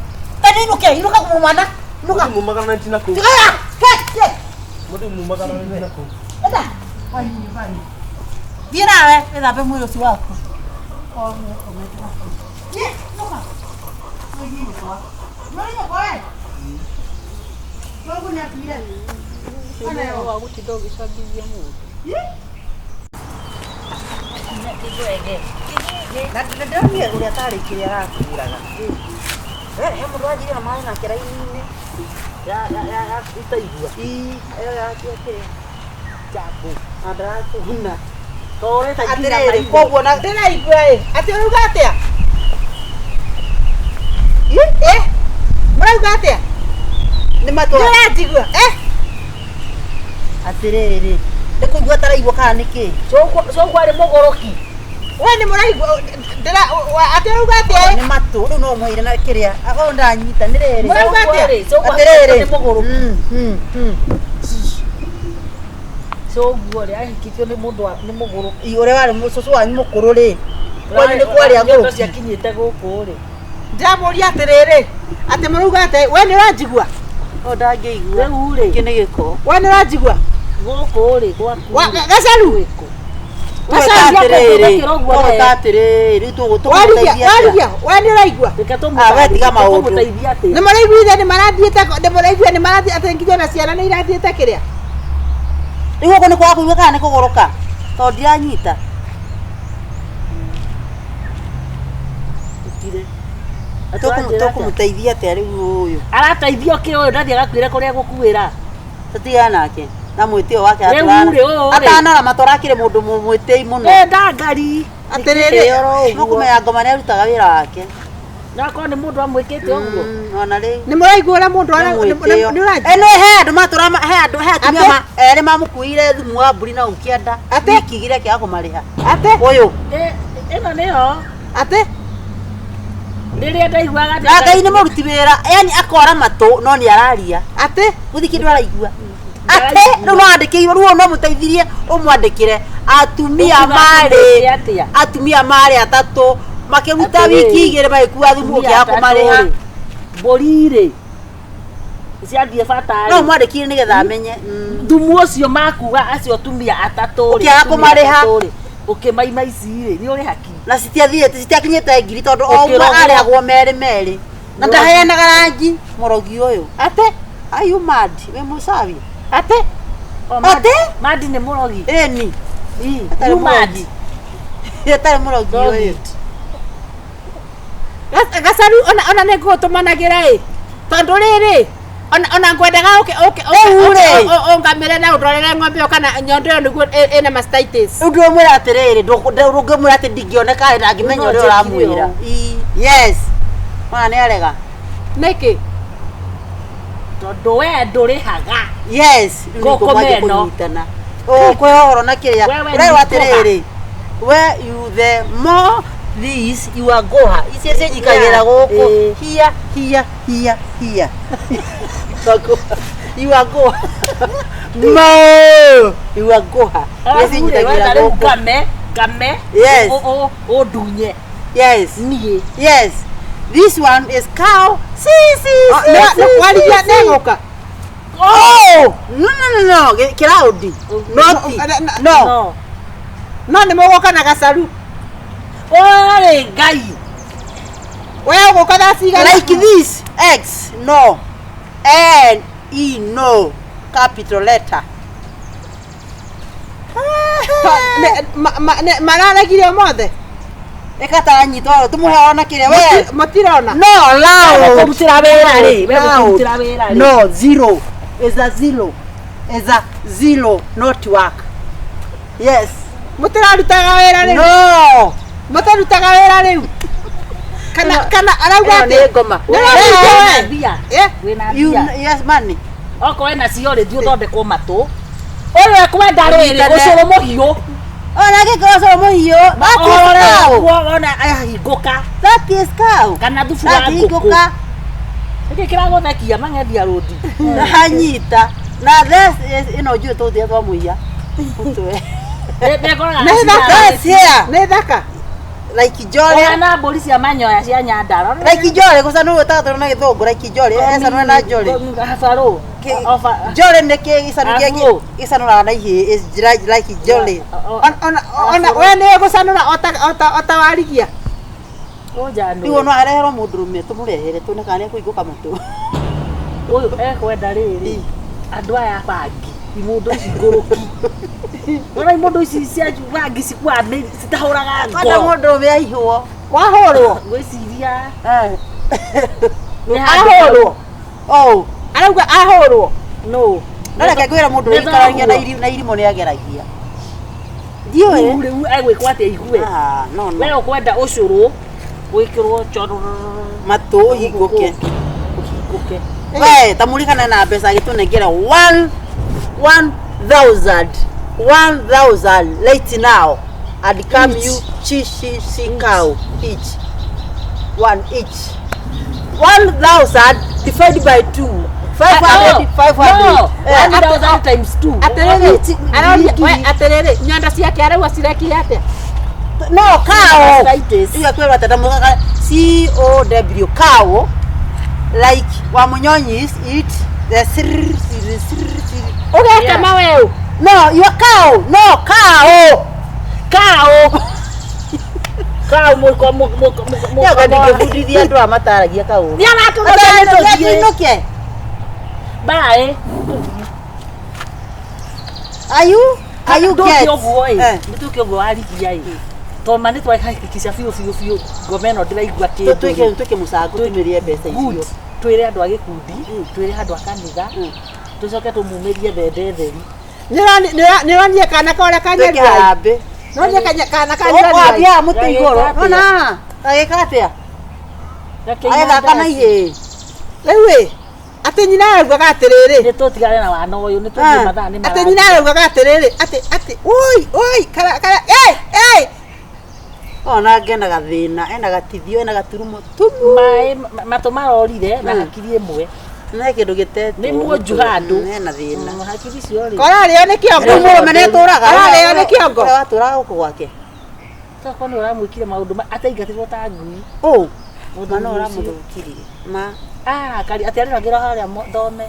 Tani inuke, inuka kumumana. Inuka. Mumagarana ntina kuu. Tigaya. Ke. Mũndũ mumagarana ntina kuu. Enda. Thiĩ nawe, wĩthambe mwĩrĩ ũcio waku. Ndamire ũrĩa tarĩkĩrĩa arakuraga. He mũndũ wanjire na maĩ nake raini-inĩ. Ya itaigua. Ĩyo yakĩte. Jambo. Andarakũhuna. Atĩrĩrĩ, koguo na ndĩraigua ĩ. Atĩ ũrauga atĩa? Mũrauga atĩa? Nĩ matwa. Ndĩratigua. Atĩrĩrĩ, ndĩkũigua taraigua kana nĩkĩ? Coguo arĩ mũgũrũki. We nĩ mũraigua atĩ ũrauga atĩa? Nĩ matũ, rĩu no mwĩre na kĩrĩa. Akorwo ndanyita nĩ rĩrĩ. Mũrauga atĩa? Atĩrĩrĩ. Nĩ mũgũrũki. Coguo rĩ ahikithio nĩ mũndũ nĩ mũgũrũ. Ũrĩa warĩ mũcũcũ wanyu mũkũrũ rĩ. Kwanyu nĩ kwarĩa ngũrũ ciakinyĩte gũkũ rĩ. Ndamũria atĩrĩrĩ, atĩ mũrauga atĩ we nĩ ũranjigua? Ndangĩigua. Rĩu rĩ. Kĩ nĩ gĩko. We nĩ ũranjigua? Gũkũ rĩ gwaku. Gacaru. Gacaru atĩrĩrĩ. Rĩu tũgũteithia. Waria, we nĩ ũraigua? We tiga maũndũ. Nĩ mũraiguithia nĩ marathiĩte atĩ kijana ciana nĩ irathiĩte kĩrĩa? Rĩu ũguo nĩ kwaga kũigua kana nĩ kũgũrũka? Tondũ ndiranyita. Tũkũmũteithia atĩa rĩu ũyũ? Arateithio kĩ ũyũ ndathiĩ agakuĩre kũrĩa gũkuĩra. Tũtigana nake. Na mwĩtĩo wake atanora matwara akĩrĩ mũndũ mwĩtĩi mũno. Ndangari. Atĩrĩrĩ, mũkũmenya ngoma nĩ arutaga wĩra wake. Nakorwo nĩ mũndũ amwĩkĩte ũguo. Ona rĩu. Nĩ mũraigua ũrĩa mũndũ nĩ ũranjia. Nĩ he andũ matũra he atumia erĩ mamũkuire thumu wa mbũri na ũkĩenda. Wiki igĩrĩ akĩaga kũmarĩha. Ũyũ. Ĩno nĩyo. Rĩrĩa ndaiguaga atĩ Ngai nĩ mũruti wĩra, yani akora matũ no nĩ araria. Gũthi kĩndũ araigua. Rĩu no andĩkĩirwo rĩu no mũteithirie ũmwandĩkĩre atumia marĩ atatũ makĩruta wiki igĩrĩ magĩkua thumu ũkĩaga kũmarĩha. Mbũri rĩ ciathiĩ bata no mwandĩkire nĩgetha amenye thumu ũcio makuga acio atumia atatũ ũkĩaga kũmarĩha ũkĩmaima ici rĩ nĩ ũrĩ haki na citiakinyĩte ngiri tondũ o ũmwe arĩagwo merĩ na ndaheanaga rangi mũrogi ũyũ are you mad we mũcabi mad nĩ mũrogi ĩni you mad atarĩ mũrogi ũyũ Gacaru ona nĩ ngũtũmanagĩra ĩ tondũ rĩrĩ ona ngwendaga ũngamĩre na ũndorere ng'ombe ĩyo kana nyondo ĩyo nĩguo ĩna mastitis. Rĩu ndĩrũmwĩra atĩrĩrĩ ndũngĩmwĩra atĩ ndingĩoneka na ngĩmenya ũrĩa ũramwĩra. Yes. Ona nĩ arega. Nĩkĩ? Tondũ we ndũrĩhaga. Yes. Ngũkũmeno. Kwĩhohoro na kĩrĩa. Ũrerwo atĩrĩrĩ where you the more this you are goha. Ici cenjikagĩra gũkũ. Here. You are goha. No. You are goha. Cenjikagĩra gũkũ. Game. Yes. Oh, dunye. Yes. Nie. Yes. This one is cow. See. Waligia nengoka. Oh! No. Cloudy. No. No ni mogoka na Gacaru. Ore ngai. Wewe ugoka na ciga. Like this. X. No. N. E. No. Capital letter. Mararagire mothe. Ekata nyitwa tumuhe ona kire we. Matirona. No, loud. Kumutira wera ri. Kumutira wera ri. No, zero. Is a zero. Is a zero, not work. Yes. Mutirarutaga wera ri. No. Mutirarutaga wera ri. Kana arauga ati ngoma. Bia. You yes money. Oko ena cio ri dio thondekwo matu. Oyo ekwenda riri ucuru muhiu. Ona gikoso muhiu. Ona ahinguka. That is cow. Kana thubu wa nguku. Eke kiragothekia mangedia rodi. Na hanyita. Na this is ino juu to thia twa muia. Utwe. Ne thaka. Like jolly. Ona mburi cia manyoya cia nyandaro. Like jolly kusa no tata na githungu like jolly. Esa no na jolly. Hafaro. Jolly ne ke isanura na ihi is like jolly. Ona we ne gucanura ota warigia. Ojano. Iwo no arehero mundurume tumurehere tune kana kuiguka matu. Uyu ekwenda riri. Andu aya bangi. Imundu ici nguruki. Ora imundu ici cia bangi cikwa citahuraga ngo. Kana mundu we ihwo. Wahorwo. Gwiciria. Ahorwo. Oh. Arauga ahorwo. No. Nora kakwira mundu ikaragia na irimo ni ageragia. Ndiwe. Riu egwikwa ati igue. No. We ukwenda ucuru gwikirwo choru matu higuke. Higuke. We tamulikana na pesa gitunengera 1,000 right now. I'd come you chishi cow each. One each. 1,000 divided by 2. 500. 1,000 times 2. Aterere nyanda ciake arauga cireki ate. No, cow. Iya kwera tatamuka COW cow. Like wamunyonyi eat the okay kama wewe. No, you cow. No, cow. Cow mo. Ya gadi kudithia ndo amataragia cow. Ni anatu inoke. Bye. Are you get? Nituke go alikia hii. To mani twa hakikisha fio gomeno ndiraigua kindu. Tuke musago tumirie pesa icio. Twire andu agikundi, twire andu akanitha. Tucoke tumumirie thende theri. Niranie kana kore kanyeri. Niranie kana kanyeri. Oh, abia mutu igoro. Ona. Agekatia. Agetha kana ihe. Lewe. Ate nyina arauga atiriri. Ni tutigane na wana uyu ni tuthie mathani mara. Ate nyina arauga atiriri. Ate. Oi. Kara. Hey. Ona ngena gathina, ena gatithio, ena gaturumo tumu. Mai matumarorire na hakiri imwe. Na kindu gitete. Ni muonju handu. Ena thina. Hakiri cio ri. Kora rio ni kiongo. Murume meneturaga. Kora rio ni kiongo. Waturaga guku gwake. Toko ni uramwikire maundu ataigatirwo ta ngui. Oh. Mwana uramuthukirie. Ma. Kali atiariragira haria thome.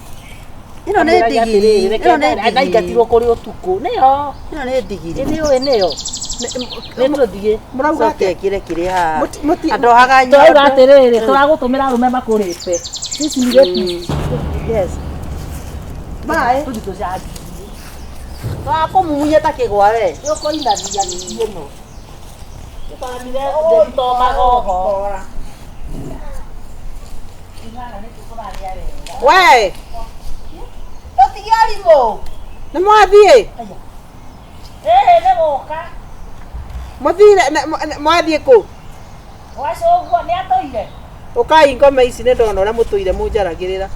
Ino ni ndigiri. Ino ni ataigatirwo kuri utuku. Niyo. Ino ni ndigiri. Niyo. Nĩtũ thiĩ mũrauga atĩa kire kire ha andohaga nyanya tũrauga atĩrĩrĩ tũragũtũmĩra arũme makũrĩte ici nĩ yes bye tũthi tũcangi twakũmumunya ta kĩgwa we nĩũkũinathia nĩ ĩno tũthamire ndĩtomaga oho we tũtige arimũ nĩ mwathiĩ nĩ gũka muthire mwathie ku wacoguo nĩ atũire ukai ngome ici nĩ ndona ũrĩa mũtũire mũnjaragĩrĩra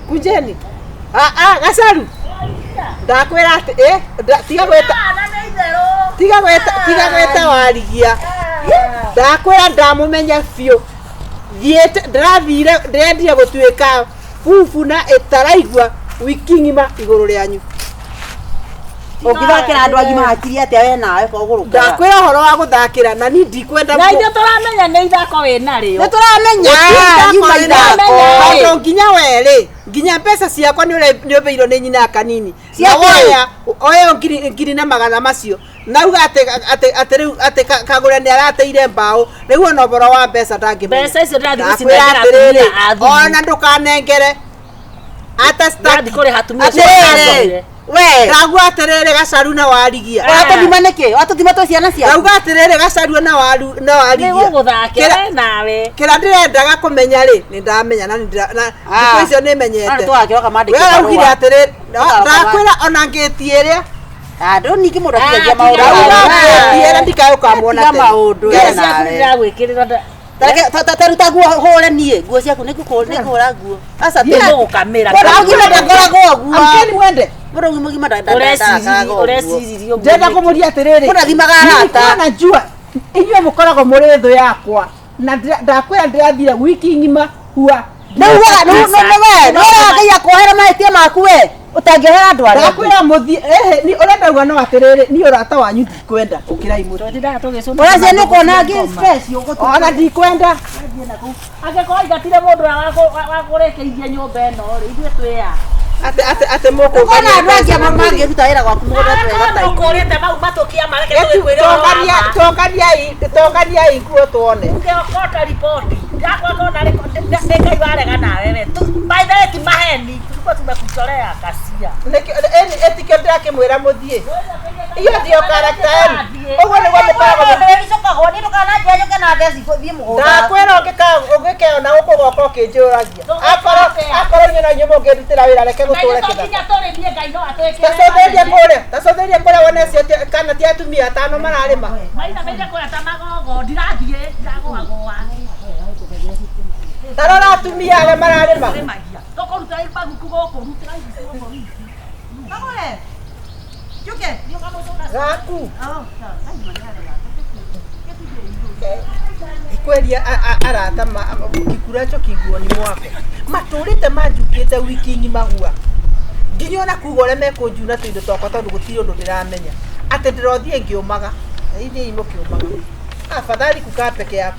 kunjeni Gacaru ndakwĩra atĩ tiga gwĩta warigia ndakwĩra ndamũmenya biũ thiĩte ndĩrathire ndĩrendire gũtuĩka bubu na ĩtaraigua wiki ng'ima igũrũ rĩanyu Ukithakira andu agima hakiri atia we nawe koguruka. Ndakwira horo wa guthakira na ni ndikwenda. Na ithuĩ tũramenya nĩ ithako wĩna rĩo. Nĩ tũramenya yuma ithako. Nginya were nginya mbeca ciakwa nĩ ũbeirwo nĩ nyina kanini. Ciakoya oyo ngiri na magana macio. Nauga ate Kagure nĩ arateire mbao rĩu ona ũboro wa mbeca ndangĩmenya. Mbeca icio ndathĩ gũcinengera atumia a thuri. Ona ndũkanengere ata ndathĩ kũrĩha atumia acio. We ragwa aterere gacaru na warigia. Watuthima niki? Watuthima tu ciana ciaku. Rauga aterere gacaru na warigia. Nĩ gũgũthakĩra nawe. Kĩrĩa ndĩrendaga kũmenya rĩ nĩ ndamenya na ndiko icio nĩ menyete. Ari twakĩroka mandĩke. We raugire aterere ndakwĩra ona ngĩtiĩrĩa. Ando niki mũndũ akĩagia maũndũ. Ngĩtiĩra ndikayũka muona tene. Maũndũ nawe. Ndagwĩkĩrĩra taruta nguo hũre niĩ nguo ciaku nĩ kũhũra nguo. Aca nĩ gũkamĩra. Ũragima ndakoragwo nguo. Amkeni mwende. Mũndũ ũgima ũrecirio. Ndenda kũmũria atĩrĩrĩ. Mũrathimaga arata. Na njua inyuĩ mũkoragwo mũrĩ thũ yakwa na ndakwĩra ndĩrathire wiki ng'ima hua. No ũragĩia kuohera mahĩtia maku we ũtangĩohera andũ arĩa. Ndakwĩra mũthie ni ũrendauga no atĩrĩrĩ ni ũrata wanyu ndikwenda ũkĩra imũtũ. Ũracia nĩ kuona ngĩ space ũgũtũ. Ona ndikwenda. Angĩkorwo ingatire mũndũ wa kũrĩkĩithia nyũmba ĩno rĩ ithuĩ twĩya. Ate moko ũkona andũ angĩ mangĩruta wĩra gwaku mũgũnda twega ta ũkũrĩte mau matũkia mareke tũkwĩre tongania nguo tuone. Ũkĩokota riboti yakwa kona nĩkai warega nawe we. By the way ti maheni tulikuwa tumekuchorea kasia. Etikio ndakĩmwĩra mũthie. Iyo ndio character yenu. Ũguo nĩguo mũkoragwo. Icokagwo nĩ ndũkananjia njoke na ndeci thiĩ mũgũnda. Ndakwĩra ũngĩkeona gũkũ gwaka ũkĩnjũragia. Akorwo nyina nyũmba ũngĩrutĩra wĩra reke gũtũre kĩthaka. Tacotheria kũrĩa wone cio kana ti atumia atano mararĩma. Maina meje kũrĩa ta magogo ndirathiĩ ndagũagũa. Tarora atumia arĩa mararĩma. Tũkũruta ibaguku gũkũ rutĩra ibaguku. Kagure. Juke. Gaku. Ikweria arata kikuracho kiguo ni mwako. Matũrĩte manjukĩte wiki ng'ima hua. Nginya ona kuga ũrĩa mekũnjuna tũindo twakwa tondũ gũtirĩ ũndũ ndĩramenya. Atĩ ndĩrothiĩ ngĩũmaga. Ithiĩ imũkĩũmaga. Afadhali kukaa peke yako.